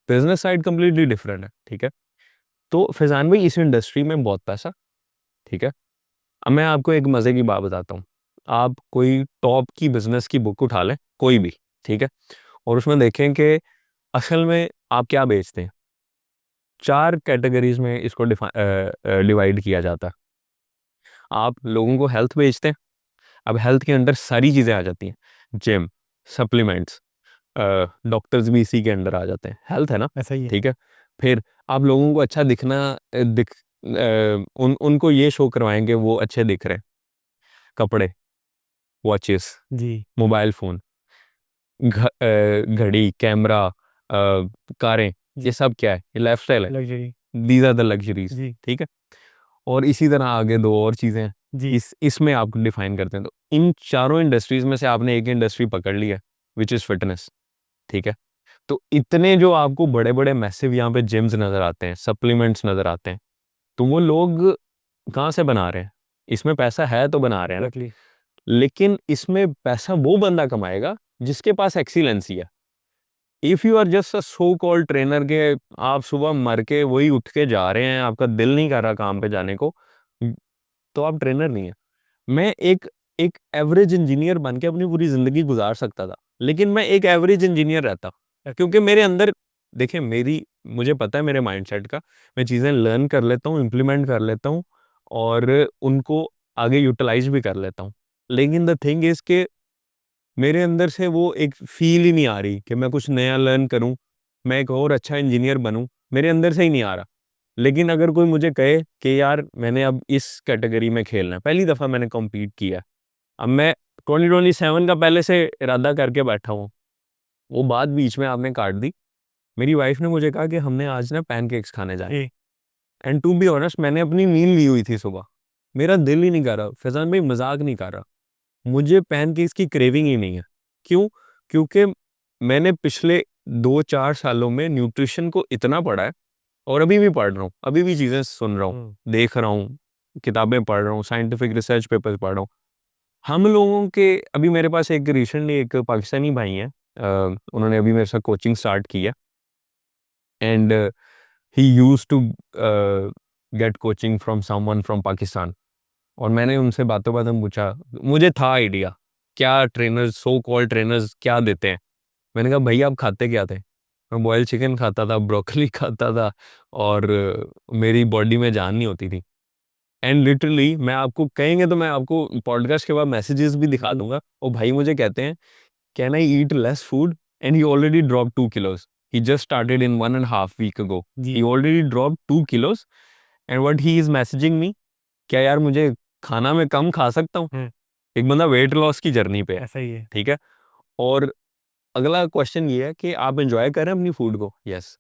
Business side completely different है। ठीक है, तो फैजान भाई इस इंडस्ट्री में बहुत पैसा। ठीक है, अब मैं आपको एक मज़े की बात बताता हूँ। आप कोई टॉप की बिजनेस की बुक उठा लें, कोई भी, ठीक है, और उसमें देखें कि असल में आप क्या बेचते हैं। 4 कैटेगरीज में इसको डिवाइड किया जाता है। आप लोगों को हेल्थ बेचते हैं। अब हेल्थ के अंदर सारी चीज़ें आ जाती हैं, जिम, सप्लीमेंट्स, डॉक्टर्स भी इसी के अंदर आ जाते हैं, हेल्थ है ना। ऐसा ही है। ठीक है, फिर आप लोगों को अच्छा दिखना, उनको ये शो करवाएंगे वो अच्छे दिख रहे हैं। कपड़े, वॉचेस, जी, मोबाइल फ़ोन, घड़ी, कैमरा, कारें, ये जी, सब क्या है, ये लाइफस्टाइल है। Luxury. These are the luxuries. जी, ठीक है, और इसी तरह आगे दो और चीज़ें हैं, जी, इसमें आप डिफाइन करते हैं। तो इन चारों इंडस्ट्रीज में से आपने एक इंडस्ट्री पकड़ ली है, विच इज़ फिटनेस। ठीक है, तो इतने जो आपको बड़े बड़े मैसिव यहाँ पे जिम्स नज़र आते हैं, सप्लीमेंट्स नज़र आते हैं, तो वो लोग कहाँ से बना रहे हैं। इसमें पैसा है तो बना रहे हैं ना, एग्जैक्टली। लेकिन इसमें पैसा वो बंदा कमाएगा जिसके पास एक्सीलेंसी है। If you are just a so called trainer के, आप सुबह मर के वही उठ के जा रहे हैं, आपका दिल नहीं कर रहा काम पे जाने को, तो आप ट्रेनर नहीं है। मैं एक एक एवरेज इंजीनियर बन के अपनी पूरी ज़िंदगी गुजार सकता था, लेकिन मैं एक एवरेज इंजीनियर रहता, क्योंकि मेरे अंदर, देखिए मेरी, मुझे पता है मेरे माइंडसेट का, मैं चीज़ें लर्न कर लेता हूँ, इम्प्लीमेंट कर लेता हूँ और उनको आगे यूटिलाइज़ भी कर लेता हूँ। लेकिन द थिंग इज़ कि मेरे अंदर से वो एक फ़ील ही नहीं आ रही कि मैं कुछ नया लर्न करूँ, मैं एक और अच्छा इंजीनियर बनूँ, मेरे अंदर से ही नहीं आ रहा। लेकिन अगर कोई मुझे कहे कि यार मैंने अब इस कैटेगरी में खेलना है, पहली दफ़ा मैंने कॉम्पीट किया, अब मैं 2027 का पहले से इरादा करके बैठा हूँ, वो बात बीच में आपने काट दी। मेरी वाइफ़ ने मुझे कहा कि हमने आज ना पैनकेक्स खाने जाना है, जी, एंड टू बी ऑनेस्ट मैंने अपनी नींद ली हुई थी सुबह। मेरा दिल ही नहीं कर रहा, फैज़ान भाई मज़ाक नहीं कर रहा। मुझे पैनकेक्स की क्रेविंग ही नहीं है। क्यों? क्योंकि मैंने पिछले 2-4 सालों में न्यूट्रिशन को इतना पढ़ा है और अभी भी पढ़ रहा हूँ, अभी भी चीज़ें सुन रहा हूँ, हुँ, देख रहा हूँ, किताबें पढ़ रहा हूँ, साइंटिफिक रिसर्च पेपर्स पढ़ रहा हूँ। हम लोगों के, अभी मेरे पास एक रिसेंटली एक पाकिस्तानी भाई हैं, उन्होंने अभी मेरे साथ कोचिंग स्टार्ट की है, and he used to get coaching from someone from Pakistan. और मैंने उनसे बातों-बातों में पूछा, मुझे था आइडिया, क्या ट्रेनर्स, सो कॉल्ड ट्रेनर्स क्या देते हैं? मैंने कहा भैया आप खाते क्या थे? मैं बॉइल्ड चिकन खाता था, ब्रोकली खाता था और मेरी बॉडी में जान नहीं होती थी। एंड लिटरली मैं आपको कहेंगे तो मैं आपको पॉडकास्ट के बाद मैसेजेस भी दिखा जी, दूँगा। वो भाई मुझे कहते हैं, can I eat less food? And he already dropped 2 kilos. He just started in 1 and half week ago. जी, he already dropped 2 kilos and what he is messaging me, क्या यार मुझे खाना मैं कम खा सकता हूँ? हुँ, एक बंदा वेट लॉस की जर्नी पे है, ऐसा ही है। ठीक है? और अगला क्वेश्चन ये है कि आप एन्जॉय कर रहे हैं अपनी फूड को? यस।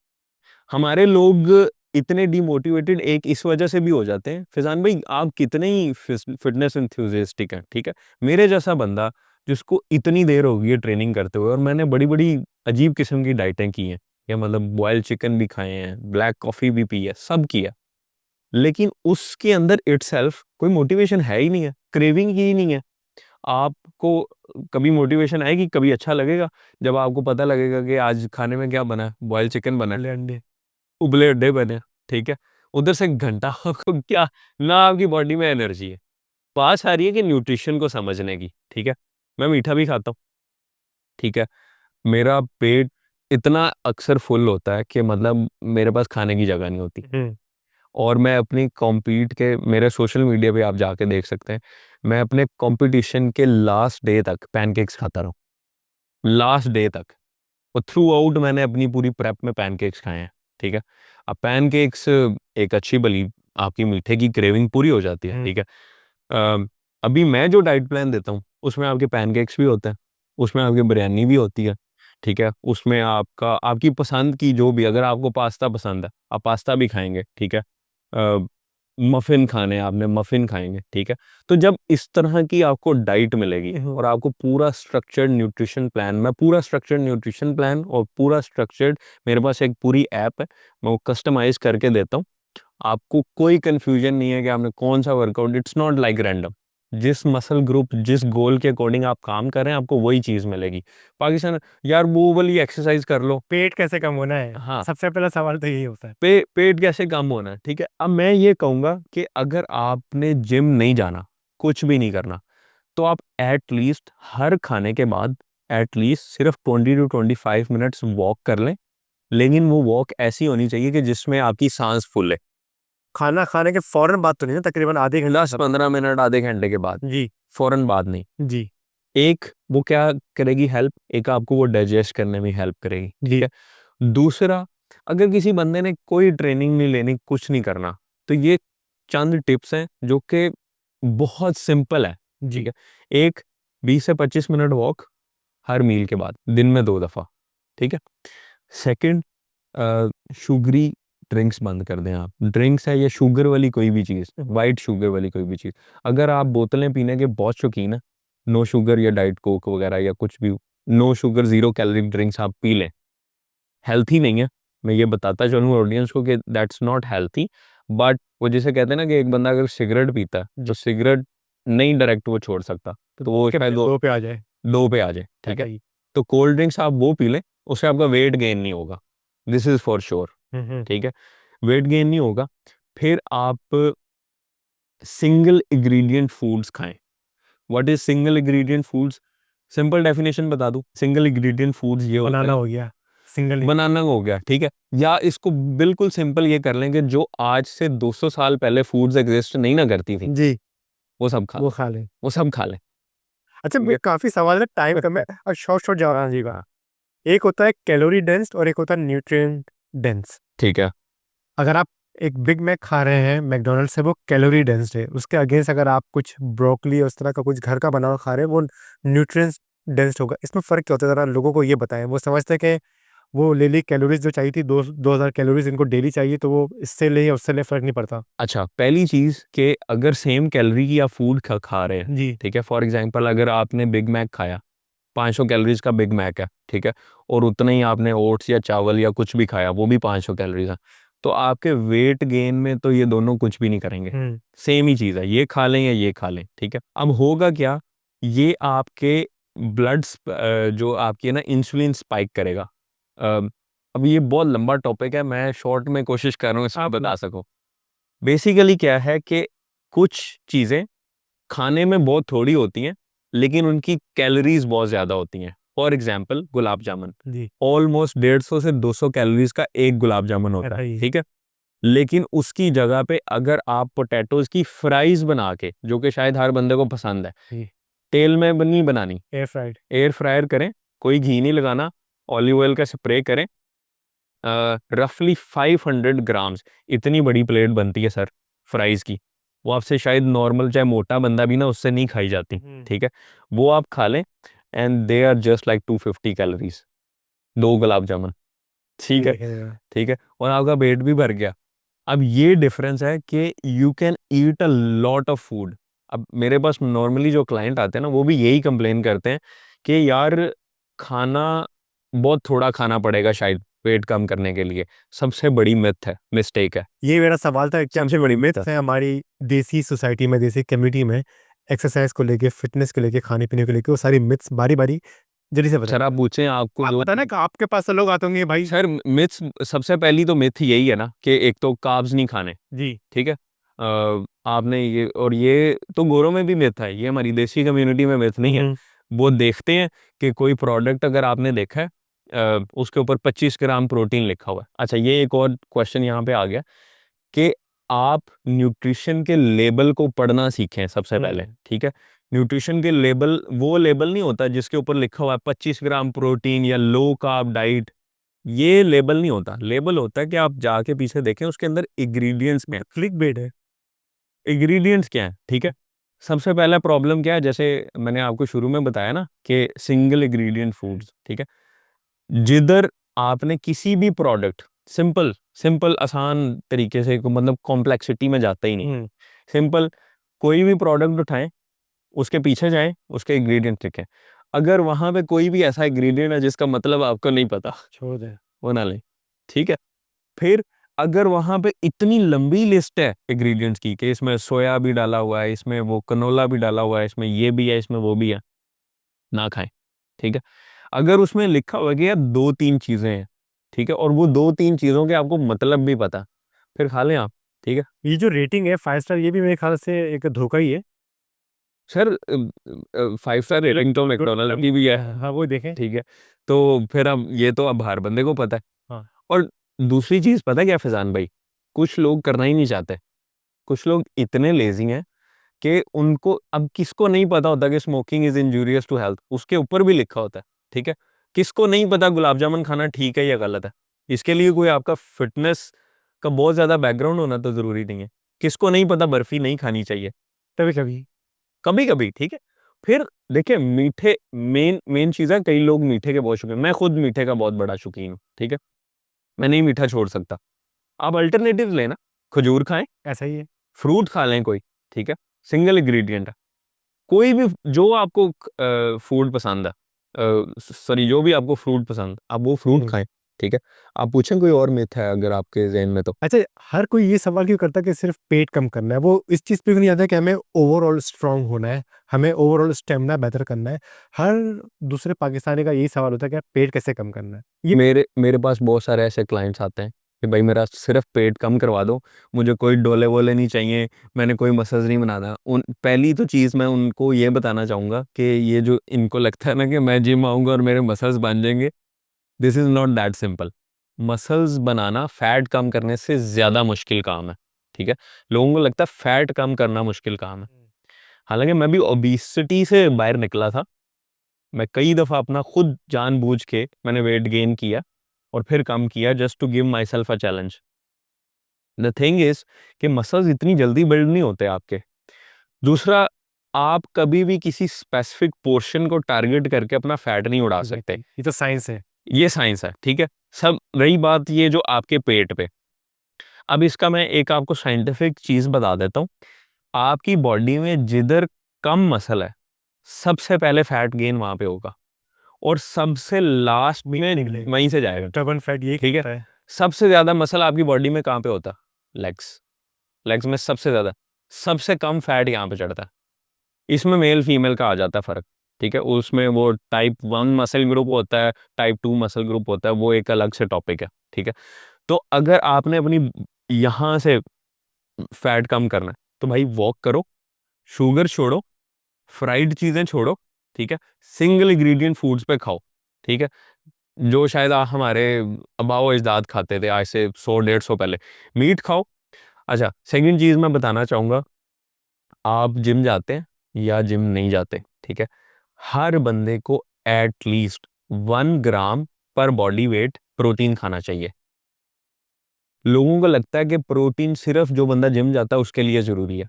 हमारे लोग इतने डिमोटिवेटेड एक इस वजह से भी हो जाते हैं, फैज़ान भाई आप कितने ही फिटनेस एंथुसियास्टिक हैं, ठीक है? मेरे जैसा बंदा जिसको इतनी देर हो गई है ट्रेनिंग करते हुए और मैंने बड़ी-बड़ी अजीब किस्म की डाइटें की हैं, या मतलब बॉइल्ड चिकन भी खाए हैं, ब्लैक कॉफ़ी भी पी है, सब किया। लेकिन उसके अंदर इटसेल्फ कोई मोटिवेशन है ही नहीं है, क्रेविंग ही नहीं है। आपको कभी मोटिवेशन आएगी, कभी अच्छा लगेगा, जब आपको पता लगेगा कि आज खाने में क्या बना है, बॉइल्ड चिकन बना है, उबले अंडे। उबले अंडे बने हैं, ठीक है? उधर से घंटा आपको क्या, ना आपकी बॉडी में एनर्जी है। बात आ रही है कि न्यूट्रिशन को समझने की, ठीक है? मैं मीठा भी खाता हूँ, ठीक है? मेरा पेट इतना अक्सर फुल होता है कि मतलब मेरे पास खाने की जगह नहीं होती। हुँ, और मैं अपनी कॉम्पीट के, मेरे सोशल मीडिया पे आप जाके देख सकते हैं, मैं अपने कॉम्पिटिशन के लास्ट डे तक पैनकेक्स खाता रहा हूँ, लास्ट डे तक। और थ्रू आउट मैंने अपनी पूरी प्रेप में पैनकेक्स खाए हैं। ठीक है। अब पैनकेक्स एक अच्छी भली आपकी मीठे की क्रेविंग पूरी हो जाती है, ठीक है। अभी मैं जो डाइट प्लान देता हूँ उसमें आपके पैनकेक्स भी होते हैं, उसमें आपकी बिरयानी भी होती है, ठीक है। उसमें आपका आपकी पसंद की जो भी, अगर आपको पास्ता पसंद है आप पास्ता भी खाएंगे, ठीक है। मफ़िन खाने हैं आपने, मफ़िन खाएंगे, ठीक है। तो जब इस तरह की आपको डाइट मिलेगी और आपको पूरा स्ट्रक्चर्ड न्यूट्रिशन प्लान, मैं पूरा स्ट्रक्चर्ड न्यूट्रिशन प्लान और पूरा स्ट्रक्चर्ड, मेरे पास एक पूरी ऐप है, मैं वो कस्टमाइज करके देता हूँ। आपको कोई कंफ्यूजन नहीं है कि आपने कौन सा workout, it's not like random. जिस मसल ग्रुप, जिस गोल के अकॉर्डिंग आप काम कर रहे हैं, आपको वही चीज़ मिलेगी। पाकिस्तान यार वो वाली एक्सरसाइज कर लो, पेट कैसे कम होना है, हाँ, सबसे पहला सवाल तो यही होता है। पेट कैसे कम होना है, ठीक है। अब मैं ये कहूँगा कि अगर आपने जिम नहीं जाना, कुछ भी नहीं करना, तो आप एट लीस्ट हर खाने के बाद एट लीस्ट सिर्फ 20 to 25 मिनट्स वॉक कर लें, लेकिन वो वॉक ऐसी होनी चाहिए कि जिसमें आपकी सांस फूले। खाना खाने के फौरन बाद तो नहीं ना, तकरीबन आधे घंटे 10-15 मिनट, आधे घंटे के बाद, जी फौरन बाद नहीं। जी एक वो क्या करेगी हेल्प, एक आपको वो डाइजेस्ट करने में हेल्प करेगी, ठीक जी है। दूसरा, अगर किसी बंदे ने कोई ट्रेनिंग नहीं लेनी, कुछ नहीं करना, तो ये चंद टिप्स हैं जो कि बहुत सिंपल है, जी ठीक है। एक, 20 से 25 मिनट वॉक हर मील के बाद, दिन में 2 दफ़ा, ठीक है। सेकंड, शुगरी ड्रिंक्स बंद कर दें आप। ड्रिंक्स है या शुगर वाली कोई भी चीज़, वाइट शुगर वाली कोई भी चीज़, अगर आप बोतलें पीने के बहुत शौकीन है, नो शुगर या डाइट कोक वगैरह या कुछ भी, नो शुगर 0 कैलोरी ड्रिंक्स आप पी लें, हेल्थी नहीं है। मैं ये बताता चलूँ ऑडियंस को कि दैट्स नॉट हेल्थी। बट वो जिसे कहते हैं ना कि एक बंदा अगर सिगरेट पीता है तो सिगरेट नहीं डायरेक्ट वो छोड़ सकता, तो वो शायद दो पे आ जाए, लो पे आ जाए, ठीक है। सही। तो कोल्ड ड्रिंक्स आप वो पी लें, उससे आपका वेट गेन नहीं होगा, दिस इज फॉर श्योर, ठीक है। वेट गेन नहीं होगा। फिर आप सिंगल इंग्रेडिएंट फूड्स खाएं। What is single ingredient foods? Simple definition बता दूं, सिंगल इंग्रेडिएंट फूड्स ये होता बनाना है, हो गया, सिंगल बनाना हो गया, ठीक है। या इसको बिल्कुल सिंपल ये कर लेंगे, जो आज से 200 साल पहले फूड्स एग्जिस्ट नहीं ना करती थी, जी वो सब खा वो लें, खा लें। वो सब खा लें, अच्छा, ठीक है। काफी सवाल है, टाइम कम है और शॉर्ट शॉर्ट जवाब दीजिएगा। एक होता है कैलोरी डेंस और एक होता है न्यूट्रिएंट डेंस। ठीक है। अगर आप एक बिग मैक खा रहे हैं मैकडोनल्ड से, वो कैलोरी डेंस है। उसके अगेंस्ट अगर आप कुछ ब्रोकली और उस तरह का कुछ घर का बना हुआ खा रहे हैं, वो न्यूट्रिएंट्स डेंस होगा। इसमें फ़र्क क्या होता है, ज़रा लोगों को ये बताएं। वो समझते हैं कि वो डेली कैलोरीज जो चाहिए थी, 2000 कैलोरीज इनको डेली चाहिए, तो वो इससे ले या उससे ले फ़र्क नहीं पड़ता। अच्छा, पहली चीज़ कि अगर सेम कैलोरी की आप फूड खा रहे हैं, जी ठीक है। फॉर एग्जांपल अगर आपने बिग मैक खाया, 500 कैलोरीज का बिग मैक है, ठीक है, और उतना ही आपने ओट्स या चावल या कुछ भी खाया, वो भी 500 कैलोरीज है, तो आपके वेट गेन में तो ये दोनों कुछ भी नहीं करेंगे। सेम ही चीज़ है, ये खा लें या ये खा लें, ठीक है। अब होगा क्या, ये आपके ब्लड जो आपकी है ना इंसुलिन स्पाइक करेगा। अ, अब ये बहुत लंबा टॉपिक है, मैं शॉर्ट में कोशिश कर रहा हूँ इसको बता सकूं। बेसिकली क्या है कि कुछ चीज़ें खाने में बहुत थोड़ी होती हैं, लेकिन उनकी कैलोरीज बहुत ज़्यादा होती हैं। फॉर एग्जाम्पल गुलाब जामुन, जी ऑलमोस्ट 150 से 200 कैलोरीज का एक गुलाब जामुन होता है, सही। ठीक है। लेकिन उसकी जगह पे अगर आप पोटैटोज की फ्राइज बना के, जो कि शायद हर बंदे को पसंद है, जी तेल में नहीं बनानी, एयर फ्राइड। एयर फ्रायर करें, कोई घी नहीं लगाना, ऑलिव ऑयल का स्प्रे करें, रफली 500 ग्राम्स, इतनी बड़ी प्लेट बनती है सर फ्राइज की, वो आपसे शायद नॉर्मल चाहे मोटा बंदा भी ना उससे नहीं खाई जाती, ठीक है। वो आप खा लें and they are just like 250 calories, 2 gulab jamun, ठीक है, ठीक है, और आपका पेट भी भर गया। अब ये डिफरेंस है कि you can eat a lot of food. अब मेरे पास नॉर्मली जो क्लाइंट आते हैं ना, वो भी यही कंप्लेन करते हैं कि यार खाना बहुत थोड़ा खाना पड़ेगा शायद वेट कम करने के लिए। सबसे बड़ी मिथ है, मिस्टेक है, ये मेरा सवाल था, क्या सबसे बड़ी मिथ है। मिथ्स हैं हमारी देसी सोसाइटी में, देसी कम्युनिटी में, एक्सरसाइज को लेके, फिटनेस को लेके, खाने पीने को लेके, वो सारी मिथ्स बारी बारी जल्दी से सर बताइए। आप पूछें, आपको आप जो पता ना कि आपके पास तो लोग आते होंगे भाई। सर मिथ्स, सबसे पहली तो मिथ यही है ना कि एक तो कार्ब्स नहीं खाने, जी ठीक है। आपने ये, और ये तो गोरों में भी मिथ है, ये हमारी देसी कम्युनिटी में मिथ नहीं है। वो देखते हैं कि कोई प्रोडक्ट अगर आपने देखा है, उसके ऊपर 25 ग्राम प्रोटीन लिखा हुआ है। अच्छा, ये एक और क्वेश्चन यहाँ पे आ गया कि आप न्यूट्रिशन के लेबल को पढ़ना सीखें सबसे पहले, ठीक है। न्यूट्रिशन के लेबल, वो लेबल नहीं होता जिसके ऊपर लिखा हुआ है 25 ग्राम प्रोटीन या लो कार्ब डाइट, ये लेबल नहीं होता, लेबल होता है कि आप जाके पीछे देखें उसके अंदर इंग्रेडिएंट्स में क्लिक बेट है। इंग्रेडिएंट्स क्या है, ठीक है। सबसे पहला प्रॉब्लम क्या है, जैसे मैंने आपको शुरू में बताया ना कि सिंगल इंग्रेडिएंट फूड्स, ठीक है। जिधर आपने किसी भी प्रोडक्ट सिंपल सिंपल आसान तरीके से मतलब कॉम्प्लेक्सिटी में जाता ही नहीं, सिंपल कोई भी प्रोडक्ट उठाएं, उसके पीछे जाएं, उसके इंग्रेडिएंट लिखें। अगर वहां पे कोई भी ऐसा इंग्रेडिएंट है जिसका मतलब आपको नहीं पता, छोड़ दे। वो ना लें, ठीक है। फिर अगर वहां पे इतनी लंबी लिस्ट है इंग्रेडिएंट्स की कि इसमें सोया भी डाला हुआ है, इसमें वो कनोला भी डाला हुआ है, इसमें ये भी है, इसमें वो भी है, ना खाएं, ठीक है। अगर उसमें लिखा हुआ है कि यार दो तीन चीजें हैं, ठीक है, और वो दो तीन चीजों के आपको मतलब भी पता, फिर खा लें आप, ठीक है। ये जो रेटिंग है 5 स्टार, ये भी मेरे ख्याल से एक धोखा ही है। सर 5 स्टार रेटिंग तो मैकडोनल्ड की भी है, हाँ वो देखें। ठीक है। तो फिर अब ये तो अब हर बंदे को पता है। हाँ। और दूसरी चीज पता है क्या फैजान भाई, कुछ लोग करना ही नहीं चाहते, कुछ लोग इतने लेजी हैं कि उनको अब किसको नहीं पता होता कि smoking is injurious to health, उसके ऊपर भी लिखा होता है, ठीक है। किसको नहीं पता गुलाब जामुन खाना ठीक है या गलत है, इसके लिए कोई आपका फिटनेस का बहुत ज्यादा बैकग्राउंड होना तो जरूरी नहीं है। किसको नहीं पता बर्फी नहीं खानी चाहिए, कभी कभी। कभी कभी, ठीक है। फिर देखिए मीठे, मेन मेन चीज है, कई लोग मीठे के बहुत शौकीन, मैं खुद मीठे का बहुत बड़ा शौकीन हूँ, ठीक है। मैं नहीं मीठा छोड़ सकता। आप अल्टरनेटिव लेना, खजूर खाएं, ऐसा ही है। फ्रूट खा लें कोई, ठीक है, सिंगल इंग्रेडिएंट है। कोई भी जो आपको फूड पसंद है, सॉरी जो भी आपको फ्रूट पसंद, आप वो फ्रूट हम्म। खाएं, ठीक है। आप पूछें कोई और मिथ है अगर आपके ज़हन में तो। अच्छा, हर कोई ये सवाल क्यों करता है कि सिर्फ पेट कम करना है? वो इस चीज़ पे क्यों नहीं आता कि हमें ओवरऑल स्ट्रांग होना है, हमें ओवरऑल स्टेमिना बेहतर करना है? हर दूसरे पाकिस्तानी का यही सवाल होता है कि पेट कैसे कम करना है? ये मेरे मेरे पास बहुत सारे ऐसे क्लाइंट्स आते हैं कि भाई मेरा सिर्फ पेट कम करवा दो, मुझे कोई डोले वोले नहीं चाहिए, मैंने कोई मसाज नहीं बनाना। उन पहली तो चीज़ मैं उनको ये बताना चाहूँगा कि ये जो इनको लगता है ना कि मैं जिम आऊँगा और मेरे मसल्स बन जाएंगे, this is not that simple. Muscles बनाना फैट कम करने से ज़्यादा मुश्किल काम है, ठीक है। लोगों को लगता है फैट कम करना मुश्किल काम है, हालांकि मैं भी ओबेसिटी से बाहर निकला था। मैं कई दफ़ा अपना खुद जानबूझ के मैंने वेट गेन किया और फिर कम किया, just to give myself a challenge. The thing is कि मसल्स इतनी जल्दी बिल्ड नहीं होते आपके। दूसरा, आप कभी भी किसी स्पेसिफिक पोर्शन को टारगेट करके अपना फैट नहीं उड़ा सकते, ये तो साइंस है। ये साइंस है, ठीक है। सब रही बात ये जो आपके पेट पे, अब इसका मैं एक आपको साइंटिफिक चीज बता देता हूँ। आपकी बॉडी में जिधर कम मसल है, सबसे पहले फैट गेन वहां पे होगा, और सबसे लास्ट में निकलेगा वहीं से जाएगा, टर्बन फैट, ये ठीक है। होता है। सबसे ज्यादा मसल आपकी बॉडी में कहाँ पे होता है? लेग्स। लेग्स में सबसे ज्यादा, सबसे कम फैट यहाँ पे चढ़ता है। इसमें मेल फीमेल का आ जाता है फर्क, ठीक है। उसमें वो टाइप 1 मसल ग्रुप होता है, टाइप 2 मसल ग्रुप होता है, वो एक अलग से टॉपिक है, ठीक है। तो अगर आपने अपनी यहाँ से फैट कम करना है तो भाई वॉक करो, शुगर छोड़ो, फ्राइड चीजें छोड़ो, ठीक है। सिंगल इंग्रेडिएंट फूड्स पे खाओ, ठीक है, जो शायद हमारे आबाओ अजदाद खाते थे आज से 100 150 पहले। मीट खाओ। अच्छा, सेकंड चीज मैं बताना चाहूंगा, आप जिम जाते हैं या जिम नहीं जाते, ठीक है, हर बंदे को एटलीस्ट 1 ग्राम पर बॉडी वेट प्रोटीन खाना चाहिए। लोगों को लगता है कि प्रोटीन सिर्फ जो बंदा जिम जाता है उसके लिए जरूरी है।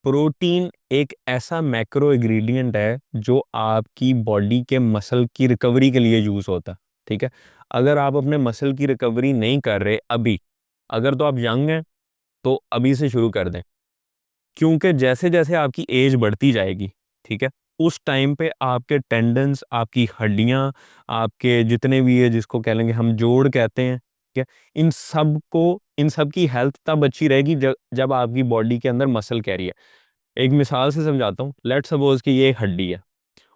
प्रोटीन एक ऐसा मैक्रो इंग्रेडिएंट है जो आपकी बॉडी के मसल की रिकवरी के लिए यूज होता है, ठीक है। अगर आप अपने मसल की रिकवरी नहीं कर रहे अभी, अगर तो आप यंग हैं तो अभी से शुरू कर दें, क्योंकि जैसे जैसे आपकी एज बढ़ती जाएगी, ठीक है, उस टाइम पे आपके टेंडन्स, आपकी हड्डियां, आपके जितने भी है जिसको कह लेंगे हम जोड़ कहते हैं, ठीक है, इन सब की हेल्थ तब अच्छी रहेगी जब आपकी बॉडी के अंदर मसल कैरी है। एक मिसाल से समझाता हूँ, लेट सपोज कि ये एक हड्डी है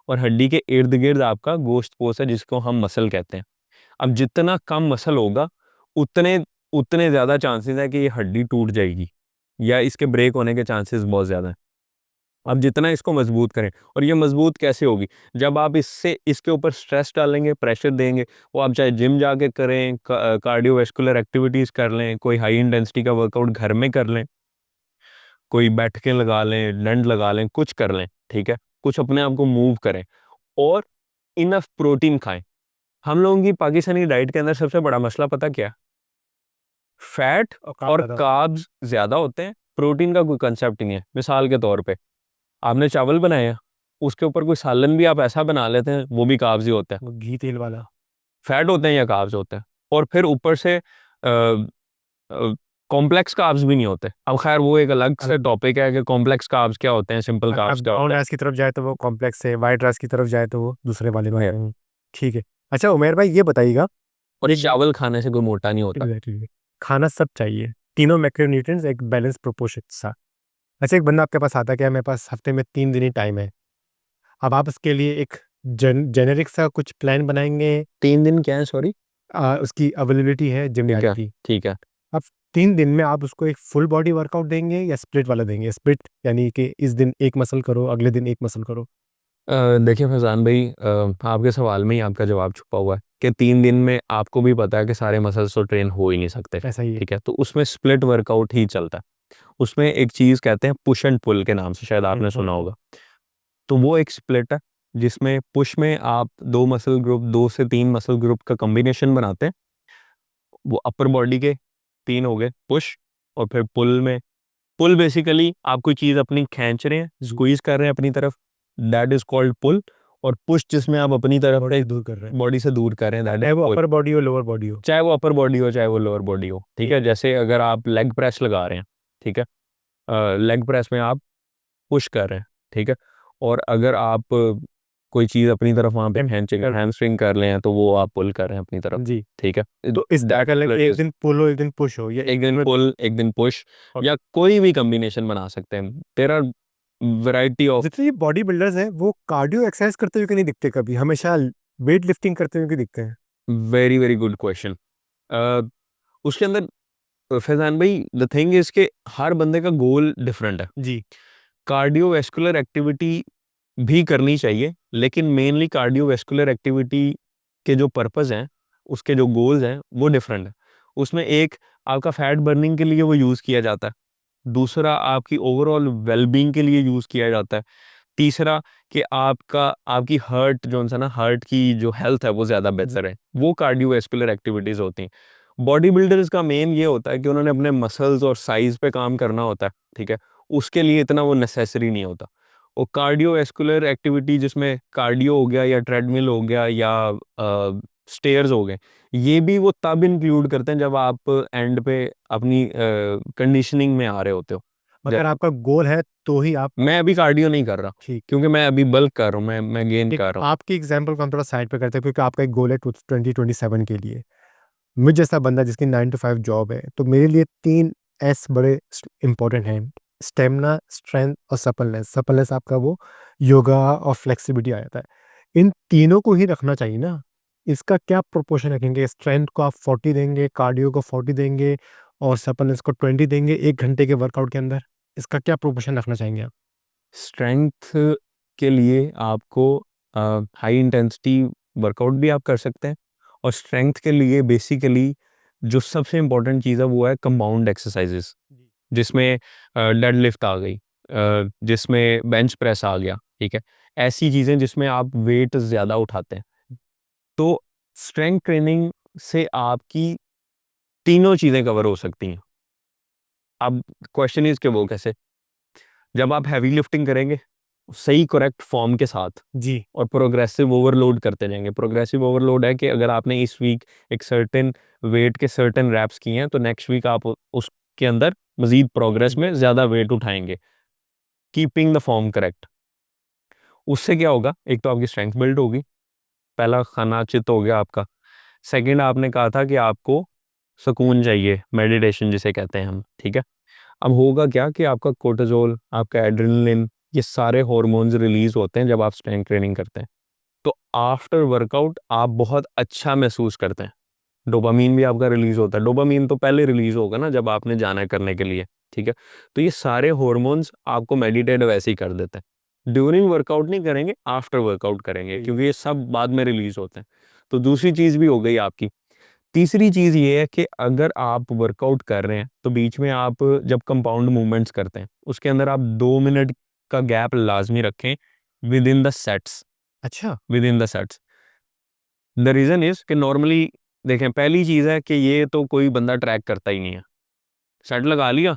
और हड्डी के इर्द गिर्द आपका गोश्त पोस है जिसको हम मसल कहते हैं। अब जितना कम मसल होगा, उतने उतने ज्यादा चांसेस है कि ये हड्डी टूट जाएगी या इसके ब्रेक होने के चांसेस बहुत ज्यादा हैं। अब जितना इसको मजबूत करें, और ये मजबूत कैसे होगी, जब आप इसके ऊपर स्ट्रेस डालेंगे, प्रेशर देंगे, वो आप चाहे जिम जाके करें, कार्डियोवैस्कुलर एक्टिविटीज कर लें, कोई हाई इंटेंसिटी का वर्कआउट घर में कर लें, कोई बैठ के लगा लें, डंड लगा लें, कुछ कर लें, ठीक है, कुछ अपने आप को मूव करें, और इनफ प्रोटीन खाएं। हम लोगों की पाकिस्तानी डाइट के अंदर सबसे बड़ा मसला पता क्या? फैट और कार्ब्स ज़्यादा होते हैं, प्रोटीन का कोई कंसेप्ट नहीं है। मिसाल के तौर पे आपने चावल बनाया, उसके ऊपर कोई सालन भी आप ऐसा बना लेते हैं, वो भी कार्ब्स ही होता है। घी तेल वाला फैट होते हैं या कार्ब्स होते हैं? और फिर ऊपर से कॉम्प्लेक्स कार्ब्स भी नहीं होते। अब खैर वो एक अलग से टॉपिक है कि कॉम्प्लेक्स कार्ब्स क्या होते हैं, सिंपल कार्ब्स क्या ब्राउन होते हैं। राइस की तरफ जाए तो वो कॉम्प्लेक्स है, वाइट राइस की तरफ जाए तो वो दूसरे वाले में है। ठीक है। अच्छा उमेर भाई ये बताइएगा, और चावल खाने से कोई मोटा नहीं होता। खाना सब चाहिए, तीनों मैक्रोन्यूट्रिएंट्स एक बैलेंस प्रोपोर्शन सा। अच्छा एक बंदा आपके पास आता है कि मेरे पास हफ्ते में 3 दिन ही टाइम है, अब आप उसके लिए एक जेनेरिक सा कुछ प्लान बनाएंगे। 3 दिन क्या है, सॉरी? उसकी अवेलेबिलिटी है जिम ठीक है, की। ठीक है। अब 3 दिन में आप उसको एक फुल बॉडी वर्कआउट देंगे या स्प्लिट वाला देंगे? स्प्लिट यानी कि इस दिन एक मसल करो, अगले दिन एक मसल करो। देखिए फैज़ान भाई, आपके सवाल में ही आपका जवाब छुपा हुआ है कि 3 दिन में आपको भी पता है कि सारे मसल्स तो ट्रेन हो ही नहीं सकते। ऐसा ही है। ठीक है, तो उसमें स्प्लिट वर्कआउट ही चलता है। उसमें एक चीज़ कहते हैं पुश एंड पुल के नाम से, शायद आपने सुना होगा। तो वो एक स्प्लिट है जिसमें पुश में आप 2 से 3 मसल ग्रुप का कॉम्बिनेशन बनाते हैं। वो अपर बॉडी के 3 हो गए पुश, और फिर पुल में, पुल बेसिकली आप कोई चीज़ अपनी खींच रहे हैं, स्क्वीज कर रहे हैं अपनी तरफ, दैट इज कॉल्ड पुल। और पुश जिसमें आप अपनी तरफ बॉडी से दूर कर रहे हैं, बॉडी से दूर कर रहे हैं, दैट चाहे इज वो पुल। अपर बॉडी हो लोअर बॉडी हो। चाहे वो अपर बॉडी हो चाहे वो लोअर बॉडी हो, ठीक है। जैसे अगर आप लेग प्रेस लगा रहे हैं, ठीक है, लेग प्रेस में आप पुश कर रहे हैं, ठीक है। और अगर आप कोई चीज़ अपनी तरफ वहाँ पे हैमस्ट्रिंग कर रहे हैं, तो वो आप पुल कर रहे हैं अपनी तरफ, जी। ठीक है। तो इस तरह का एक दिन पुल हो एक दिन पुश हो, या एक दिन पुल एक दिन पुश, या कोई भी कॉम्बिनेशन बना सकते हैं। There are variety of. जितने ये बॉडी बिल्डर्स हैं वो कार्डियो एक्सरसाइज करते हुए क्यों नहीं दिखते, कभी हमेशा वेट लिफ्टिंग करते हुए क्यों दिखते हैं? Very very good question. उसके अंदर फैजान भाई, द थिंग इज के हर बंदे का गोल डिफरेंट है। जी। कार्डियोवैस्कुलर एक्टिविटी भी करनी चाहिए, लेकिन मेनली कार्डियोवैस्कुलर एक्टिविटी के जो पर्पस हैं, उसके जो गोल्स हैं, वो डिफरेंट है। उसमें एक आपका फैट बर्निंग के लिए वो यूज़ किया जाता है, दूसरा आपकी ओवरऑल वेलबींग के लिए यूज़ किया जाता है, तीसरा कि आपकी हार्ट जो है ना, हार्ट की जो हेल्थ है वो ज़्यादा बेहतर है। वो कार्डियोवैस्कुलर एक्टिविटीज़ होती हैं। बॉडी बिल्डर्स का मेन ये होता है कि उन्होंने अपने मसल्स और साइज़ पे काम करना होता है, ठीक है। उसके लिए इतना वो नेसेसरी नहीं होता। और कार्डियोवैस्कुलर एक्टिविटी जिसमें कार्डियो हो गया या ट्रेडमिल हो गया या स्टेयर्स हो गए, ये भी वो तब इंक्लूड करते हैं जब आप एंड पे अपनी कंडीशनिंग में आ रहे होते हो। अगर आपका गोल है तो ही आप। मैं अभी कार्डियो नहीं कर रहा, ठीक। क्योंकि मैं अभी बल्क कर रहा हूँ, मैं गेन कर रहा हूँ। आपकी एग्जांपल को हम थोड़ा साइड पे करते हैं क्योंकि आपका एक गोल है 2027 के लिए। मुझ जैसा बंदा जिसकी 9 to 5 जॉब है, तो मेरे लिए 3 S बड़े इंपॉर्टेंट हैं: स्टेमिना, स्ट्रेंथ और सपलनेस। सपलनेस आपका वो योगा और फ्लेक्सिबिलिटी आ जाता है। इन तीनों को ही रखना चाहिए ना। इसका क्या प्रोपोर्शन रखेंगे? स्ट्रेंथ को आप 40 देंगे, कार्डियो को 40 देंगे और सपलनेस को 20 देंगे 1 घंटे के वर्कआउट के अंदर? इसका क्या प्रोपोर्शन रखना चाहेंगे आप? स्ट्रेंथ के लिए आपको हाई इंटेंसिटी वर्कआउट भी आप कर सकते हैं, और स्ट्रेंथ के लिए बेसिकली जो सबसे इम्पोर्टेंट चीज़ है वो है कंपाउंड एक्सरसाइजेस, जिसमें डेडलिफ्ट आ गई, जिसमें बेंच प्रेस आ गया, ठीक है। ऐसी चीज़ें जिसमें आप वेट ज़्यादा उठाते हैं। तो स्ट्रेंथ ट्रेनिंग से आपकी तीनों चीज़ें कवर हो सकती हैं। अब क्वेश्चन इज़ कि वो कैसे? जब आप हैवी लिफ्टिंग करेंगे सही करेक्ट फॉर्म के साथ, जी। और प्रोग्रेसिव ओवरलोड करते जाएंगे। प्रोग्रेसिव ओवरलोड है कि अगर आपने इस वीक एक सर्टेन वेट के सर्टेन रैप्स किए हैं, तो नेक्स्ट वीक आप उसके अंदर मजीद प्रोग्रेस में ज़्यादा वेट उठाएंगे, कीपिंग द फॉर्म करेक्ट। उससे क्या होगा? एक तो आपकी स्ट्रेंथ बिल्ड होगी, पहला खाना चित हो गया आपका। सेकंड, आपने कहा था कि आपको सुकून चाहिए, मेडिटेशन जिसे कहते हैं हम, ठीक है। अब होगा क्या कि आपका कोर्टिसोल, आपका एड्रेनलिन, ये सारे हार्मोन्स रिलीज होते हैं जब आप स्ट्रेंथ ट्रेनिंग करते हैं। तो आफ्टर वर्कआउट आप बहुत अच्छा महसूस करते हैं। डोपामीन भी आपका रिलीज होता है। डोपामीन तो पहले रिलीज होगा ना जब आपने जाना है करने के लिए, ठीक है। तो ये सारे हार्मोन्स आपको मेडिटेट वैसे ही कर देते हैं। ड्यूरिंग वर्कआउट नहीं करेंगे, आफ्टर वर्कआउट करेंगे, क्योंकि ये सब बाद में रिलीज होते हैं। तो दूसरी चीज़ भी हो गई आपकी। तीसरी चीज़ ये है कि अगर आप वर्कआउट कर रहे हैं, तो बीच में आप जब कंपाउंड मूवमेंट्स करते हैं, उसके अंदर आप 2 मिनट का गैप लाजमी रखें विद इन द सेट्स। अच्छा। With in the sets the reason is कि नॉर्मली देखें, पहली चीज़ है कि ये तो कोई बंदा ट्रैक करता ही नहीं है। सेट लगा लिया,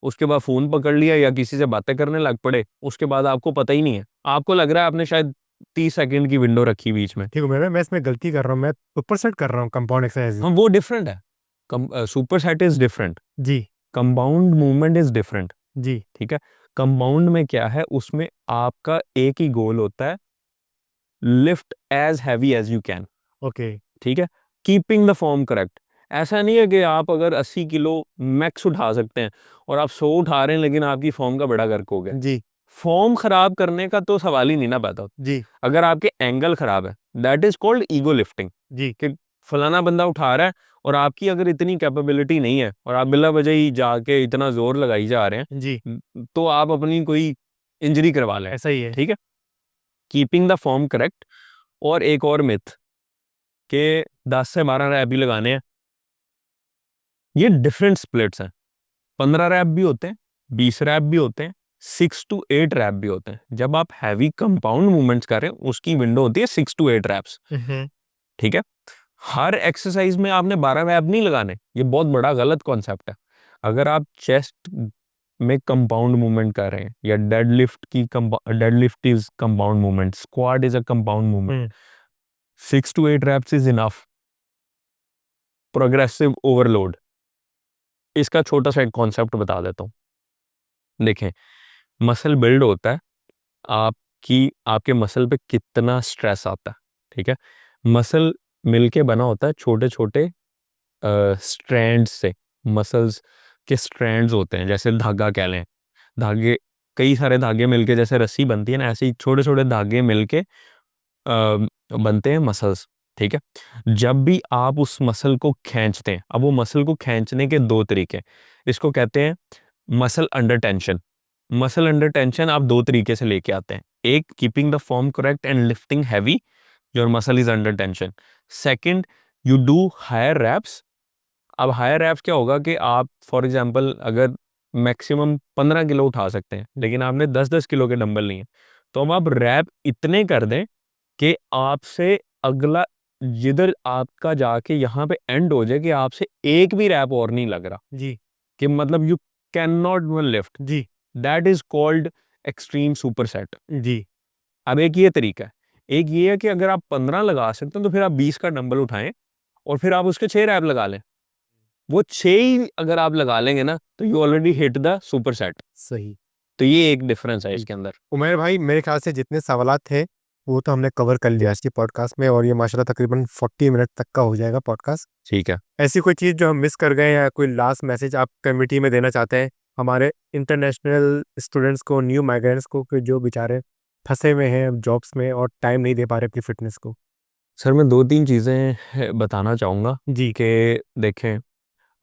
उसके बाद फ़ोन पकड़ लिया या किसी से बातें करने लग पड़े, उसके बाद आपको पता ही नहीं है। आपको लग रहा है आपने शायद 30 सेकंड की विंडो रखी बीच में। ठीक है, मैं इसमें गलती कर रहा हूँ, मैं ऊपर सेट कर रहा हूँ कंपाउंड एक्सरसाइज। हाँ, वो डिफरेंट है। सुपर सेट इज़ डिफरेंट, जी कंपाउंड मूवमेंट इज़ डिफरेंट। जी। ठीक है? कंपाउंड में क्या है, उसमें आपका एक ही गोल होता है, lift as heavy as you can. Okay. ठीक है? Keeping the form correct. ऐसा नहीं है कि आप अगर 80 किलो मैक्स उठा सकते हैं और आप 100 उठा रहे हैं लेकिन आपकी फॉर्म का बड़ा गर्क हो गया। जी फॉर्म खराब करने का तो सवाल ही नहीं ना पैदा होता। जी अगर आपके एंगल खराब है, that is called ego lifting. जी। कि फलाना बंदा उठा रहा है और आपकी अगर इतनी कैपेबिलिटी नहीं है और आप बिला वजह ही जाके इतना जोर लगाई जा रहे जी, हैं, तो आप अपनी कोई इंजरी करवा लें। ऐसा ही है। ठीक है? Keeping the form correct. और एक और मिथ के 10 से 12 रैप भी लगाने हैं, ये डिफरेंट स्प्लिट्स हैं। 15 रैप भी होते हैं, 20 रैप भी होते हैं, 6 to 8 रैप भी होते हैं। जब आप हैवी कंपाउंड मूवमेंट्स कर रहे हैं, उसकी विंडो होती है 6 to 8 रैप्स। ठीक है? हर एक्सरसाइज में आपने 12 रैप नहीं लगाने, ये बहुत बड़ा गलत कॉन्सेप्ट है। अगर आप चेस्ट में कंपाउंड मूवमेंट कर रहे हैं या deadlift is compound movement, squat is a compound movement, 6 to 8 reps is enough. Progressive overload, इसका छोटा सा एक कॉन्सेप्ट बता देता हूँ। देखें, मसल बिल्ड होता है, आपके मसल पे कितना स्ट्रेस आता है। ठीक है? मसल मिलके बना होता है छोटे छोटे स्ट्रैंड्स से। मसल्स के स्ट्रैंड्स होते हैं, जैसे धागा कह लें। धागे, कई सारे धागे मिलके जैसे रस्सी बनती है ना, ऐसे ही छोटे छोटे धागे मिलके बनते हैं मसल्स। ठीक है? जब भी आप उस मसल को खींचते हैं, अब वो मसल को खींचने के दो तरीके, इसको कहते हैं muscle under tension. Muscle under tension आप दो तरीके से लेके आते हैं, एक keeping the form correct and lifting heavy, your muscle is under tension. Second, you do higher reps. अब हायर रैप्स क्या होगा कि आप फॉर एग्जांपल अगर मैक्सिमम 15 किलो उठा सकते हैं लेकिन आपने 10-10 किलो के डंबल नहीं है, तो अब आप रैप इतने कर दें कि आपसे अगला, जिधर आपका जाके यहाँ पे एंड हो जाए कि आपसे एक भी रैप और नहीं लग रहा, जी कि मतलब you can not one lift, जी that is called extreme super set. जी। अब एक ये तरीका है, एक ये है कि अगर आप 15 लगा सकते हैं तो फिर आप 20 का डंबल उठाएं और फिर आप उसके 6 रैप लगा लें। वो 6 ही अगर आप लगा लेंगे ना, तो you already hit the super set. सही। तो ये एक डिफरेंस है जी। इसके अंदर। उमेर भाई, मेरे ख्याल से जितने सवालात थे वो तो हमने कवर कर लिया आज की पॉडकास्ट में, और ये माशाल्लाह तकरीबन 40 मिनट तक का हो जाएगा पॉडकास्ट। ठीक है। ऐसी कोई चीज़ जो हम मिस कर गए या कोई लास्ट मैसेज आप कम्युनिटी में देना चाहते हैं हमारे इंटरनेशनल स्टूडेंट्स को, न्यू माइग्रेंट्स को, कि जो बेचारे फंसे हुए हैं जॉब्स में और टाइम नहीं दे पा रहे अपनी फिटनेस को? सर, मैं 2-3 चीज़ें बताना चाहूँगा जी कि देखें,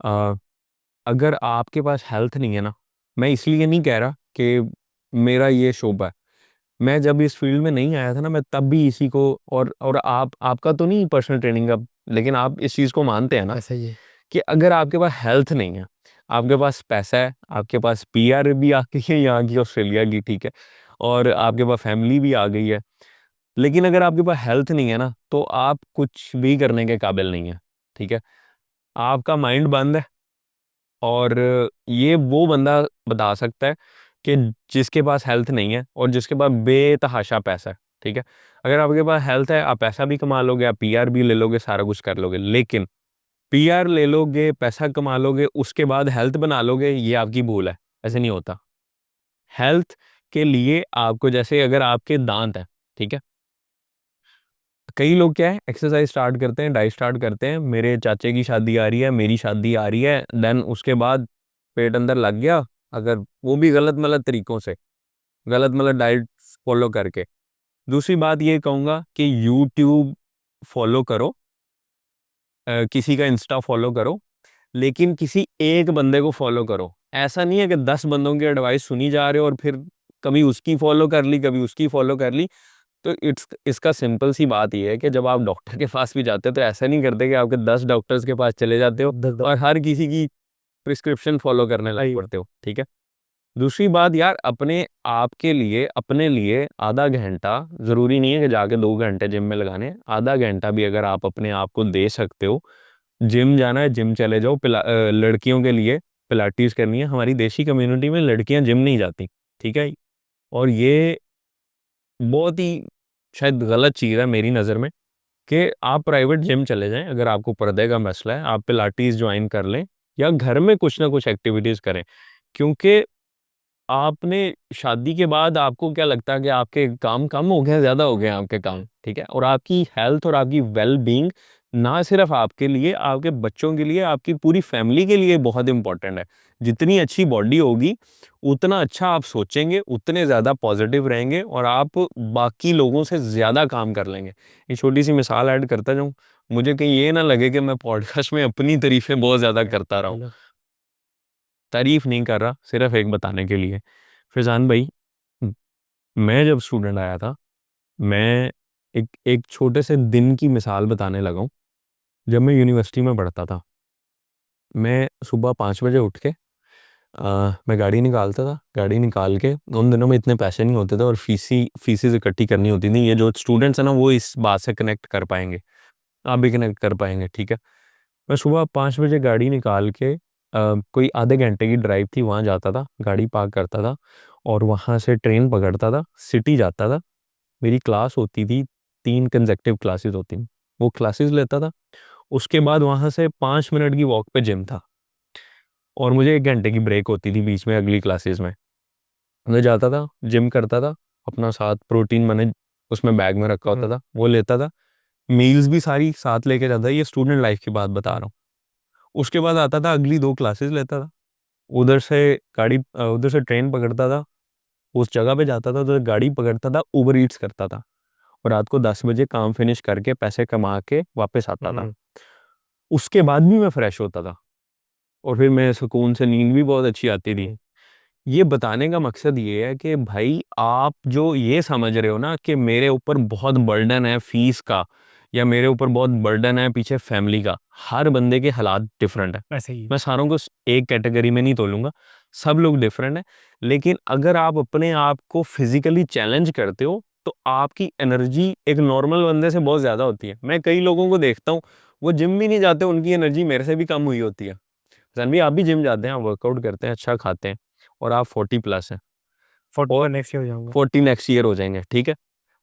अ, अगर आपके पास हेल्थ नहीं है ना, मैं इसलिए नहीं कह रहा कि मेरा ये शोबा है। मैं जब इस फील्ड में नहीं आया था ना, मैं तब भी इसी को, और आपका तो नहीं पर्सनल ट्रेनिंग का, लेकिन आप इस चीज़ को मानते हैं ना ऐसा ही है। कि अगर आपके पास हेल्थ नहीं है, आपके पास पैसा है, आपके पास पीआर भी आ गई है यहाँ की, ऑस्ट्रेलिया की, ठीक है, और आपके पास फैमिली भी आ गई है, लेकिन अगर आपके पास हेल्थ नहीं है ना, तो आप कुछ भी करने के काबिल नहीं है। ठीक है? आपका माइंड बंद है, और ये वो बंदा बता सकता है कि जिसके पास हेल्थ नहीं है और जिसके पास बेतहाशा पैसा है। ठीक है? अगर आपके पास हेल्थ है, आप पैसा भी कमा लोगे, आप पीआर भी ले लोगे, सारा कुछ कर लोगे, लेकिन पीआर ले लोगे, पैसा कमा लोगे, उसके बाद हेल्थ बना लोगे, ये आपकी भूल है। ऐसे नहीं होता। हेल्थ के लिए आपको, जैसे अगर आपके दांत हैं, ठीक है, कई लोग क्या है, एक्सरसाइज स्टार्ट करते हैं, डाइट स्टार्ट करते हैं, मेरे चाचे की शादी आ रही है, मेरी शादी आ रही है, देन उसके बाद पेट अंदर लग गया, अगर वो भी गलत मलत तरीकों से, गलत मलत डाइट फॉलो करके। दूसरी बात ये कहूँगा कि यूट्यूब फॉलो करो, किसी का इंस्टा फॉलो करो, लेकिन किसी एक बंदे को फॉलो करो। ऐसा नहीं है कि 10 बंदों की एडवाइस सुनी जा रहे हो और फिर कभी उसकी फॉलो कर ली, कभी उसकी फॉलो कर ली। तो इसका सिंपल सी बात ये है कि जब आप डॉक्टर के पास भी जाते हो, तो ऐसा नहीं करते कि आपके 10 डॉक्टर्स के पास चले जाते हो दस दो। और हर किसी की प्रिस्क्रिप्शन फॉलो करने लग सही। पड़ते हो। ठीक है? दूसरी बात यार, अपने आप के लिए, अपने लिए आधा घंटा, ज़रूरी नहीं है कि जाके 2 घंटे जिम में लगाने, आधा घंटा भी अगर आप अपने आप को दे सकते हो, जिम जाना है जिम चले जाओ। लड़कियों के लिए पिलाटीज करनी है, हमारी देशी कम्युनिटी में लड़कियां जिम नहीं जाती, ठीक है। और ये बहुत ही शायद गलत चीज़ है मेरी नज़र में, कि आप प्राइवेट जिम चले जाएं अगर आपको पर्दे का मसला है, आप पिलाटीज ज्वाइन कर लें या घर में कुछ ना कुछ एक्टिविटीज़ करें। क्योंकि आपने शादी के बाद आपको क्या लगता है कि आपके काम कम हो गए, ज़्यादा हो गए आपके काम, ठीक है। और आपकी हेल्थ और आपकी वेल बीइंग ना सिर्फ आपके लिए, आपके बच्चों के लिए, आपकी पूरी फैमिली के लिए बहुत इंपॉर्टेंट है। जितनी अच्छी बॉडी होगी उतना अच्छा आप सोचेंगे, उतने ज़्यादा पॉजिटिव रहेंगे और आप बाकी लोगों से ज़्यादा काम कर लेंगे। ये छोटी सी मिसाल ऐड करता जाऊँ, मुझे कहीं ये ना लगे कि मैं पॉडकास्ट में अपनी तारीफें बहुत ज़्यादा करता रहा हूँ। तारीफ नहीं कर रहा, सिर्फ एक बताने के लिए। फैज़ान भाई, म मैं जब स्टूडेंट आया था, मैं एक एक छोटे से दिन की मिसाल बताने लगा हूँ। जब मैं यूनिवर्सिटी में पढ़ता था, मैं सुबह 5 बजे उठ के मैं गाड़ी निकालता था। गाड़ी निकाल के, उन दिनों में इतने पैसे नहीं होते थे और फीसें इकट्ठी करनी होती थी। ये जो स्टूडेंट्स हैं ना, वो इस बात से कनेक्ट कर पाएँगे, आप भी कनेक्ट कर पाएँगे, ठीक है। मैं सुबह 5 बजे गाड़ी निकाल के कोई आधे घंटे की ड्राइव थी, वहाँ जाता था, गाड़ी पार्क करता था और वहाँ से ट्रेन पकड़ता था, सिटी जाता था। मेरी क्लास होती थी, 3 कंसेक्टिव क्लासेस होती थी, वो क्लासेस लेता था। उसके बाद वहाँ से 5 मिनट की वॉक पे जिम था और मुझे 1 घंटे की ब्रेक होती थी बीच में अगली क्लासेस में। मैं जाता था, जिम करता था, अपना साथ प्रोटीन मैंने उसमें बैग में रखा होता था, वो लेता था। मील्स भी सारी साथ लेके जाता था, ये स्टूडेंट लाइफ की बात बता रहा हूँ। उसके बाद आता था, अगली 2 क्लासेस लेता था। उधर से ट्रेन पकड़ता था, उस जगह पे जाता था तो गाड़ी पकड़ता था, उबर ईट्स करता था और रात को 10 बजे काम फिनिश करके पैसे कमा के वापस आता था। उसके बाद भी मैं फ्रेश होता था और फिर मैं सुकून से, नींद भी बहुत अच्छी आती थी। ये बताने का मकसद ये है कि भाई, आप जो ये समझ रहे हो ना कि मेरे ऊपर बहुत बर्डन है फीस का या मेरे ऊपर बहुत बर्डन है पीछे फैमिली का, हर बंदे के हालात डिफरेंट है। ऐसे ही मैं सारों को एक कैटेगरी में नहीं तोलूंगा, सब लोग डिफरेंट है। लेकिन अगर आप अपने आप को फिजिकली चैलेंज करते हो तो आपकी एनर्जी एक नॉर्मल बंदे से बहुत ज्यादा होती है। मैं कई लोगों को देखता हूँ, वो जिम भी नहीं जाते, उनकी एनर्जी मेरे से भी कम हुई होती है। जानवी, आप भी जिम जाते हैं, आप वर्कआउट करते हैं, अच्छा खाते हैं और आप 40 प्लस हैं 40 और पर नेक्स्ट ईयर हो जाऊंगा। 40 नेक्स्ट ईयर हो जाएंगे, ठीक है।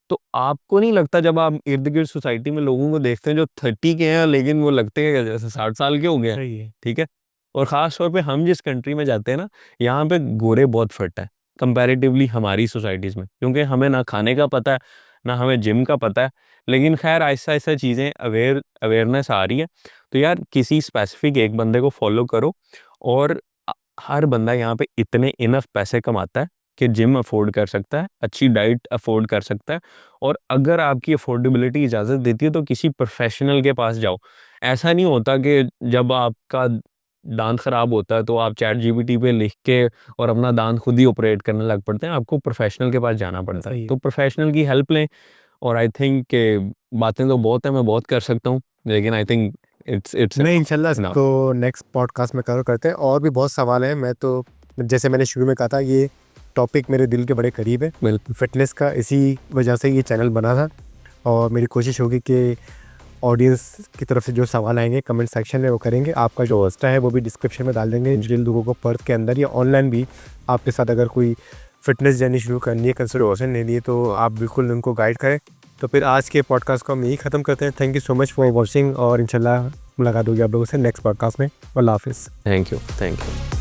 तो आपको नहीं लगता जब आप इर्द गिर्द सोसाइटी में लोगों को देखते हैं जो 30 के हैं लेकिन वो लगते हैं जैसे 60 साल के हो गए हैं, सही है। ठीक है। और ख़ास तौर पे हम जिस कंट्री में जाते हैं ना, यहाँ पे गोरे बहुत फिट है कंपैरेटिवली हमारी सोसाइटीज़ में, क्योंकि हमें ना खाने का पता है ना हमें जिम का पता है। लेकिन खैर, आहिस्ता आहिस्ता चीज़ें अवेयरनेस आ रही है। तो यार, किसी स्पेसिफिक एक बंदे को फॉलो करो और हर बंदा यहाँ पे इतने इनफ पैसे कमाता है कि जिम अफोर्ड कर सकता है, अच्छी डाइट अफोर्ड कर सकता है। और अगर आपकी अफोर्डेबिलिटी इजाज़त देती है तो किसी प्रोफेशनल के पास जाओ। ऐसा नहीं होता कि जब आपका दांत ख़राब होता है तो आप चैट जीपीटी पे लिख के और अपना दांत खुद ही ऑपरेट करने लग पड़ते हैं, आपको प्रोफेशनल के पास जाना पड़ता है। सही है। तो प्रोफेशनल की हेल्प लें। और आई थिंक कि बातें तो बहुत है, मैं बहुत कर सकता हूँ, लेकिन आई थिंक इट्स नहीं, इंशाल्लाह इनफ। इसको नेक्स्ट पॉडकास्ट में कवर करते हैं। और भी बहुत सवाल हैं। मैं तो, जैसे मैंने शुरू में कहा था, ये टॉपिक मेरे दिल के बड़े करीब है, बिल्कुल। फिटनेस का। इसी वजह से ये चैनल बना था और मेरी कोशिश होगी कि ऑडियंस की तरफ से जो सवाल आएंगे कमेंट सेक्शन में वो करेंगे। आपका जो इंस्टा है वो भी डिस्क्रिप्शन में डाल देंगे, जिन लोगों को पर्थ के अंदर या ऑनलाइन भी आपके साथ अगर कोई फिटनेस जर्नी शुरू करनी है, कंसिडरेशन लेनी है, तो आप बिल्कुल उनको गाइड करें। तो फिर आज के पॉडकास्ट को हम यही ख़त्म करते हैं। Thank you so much for watching और इंशाल्लाह मुलाकात होगी आप लोगों से नेक्स्ट पॉडकास्ट में। अल्लाह हाफिज़। Thank you.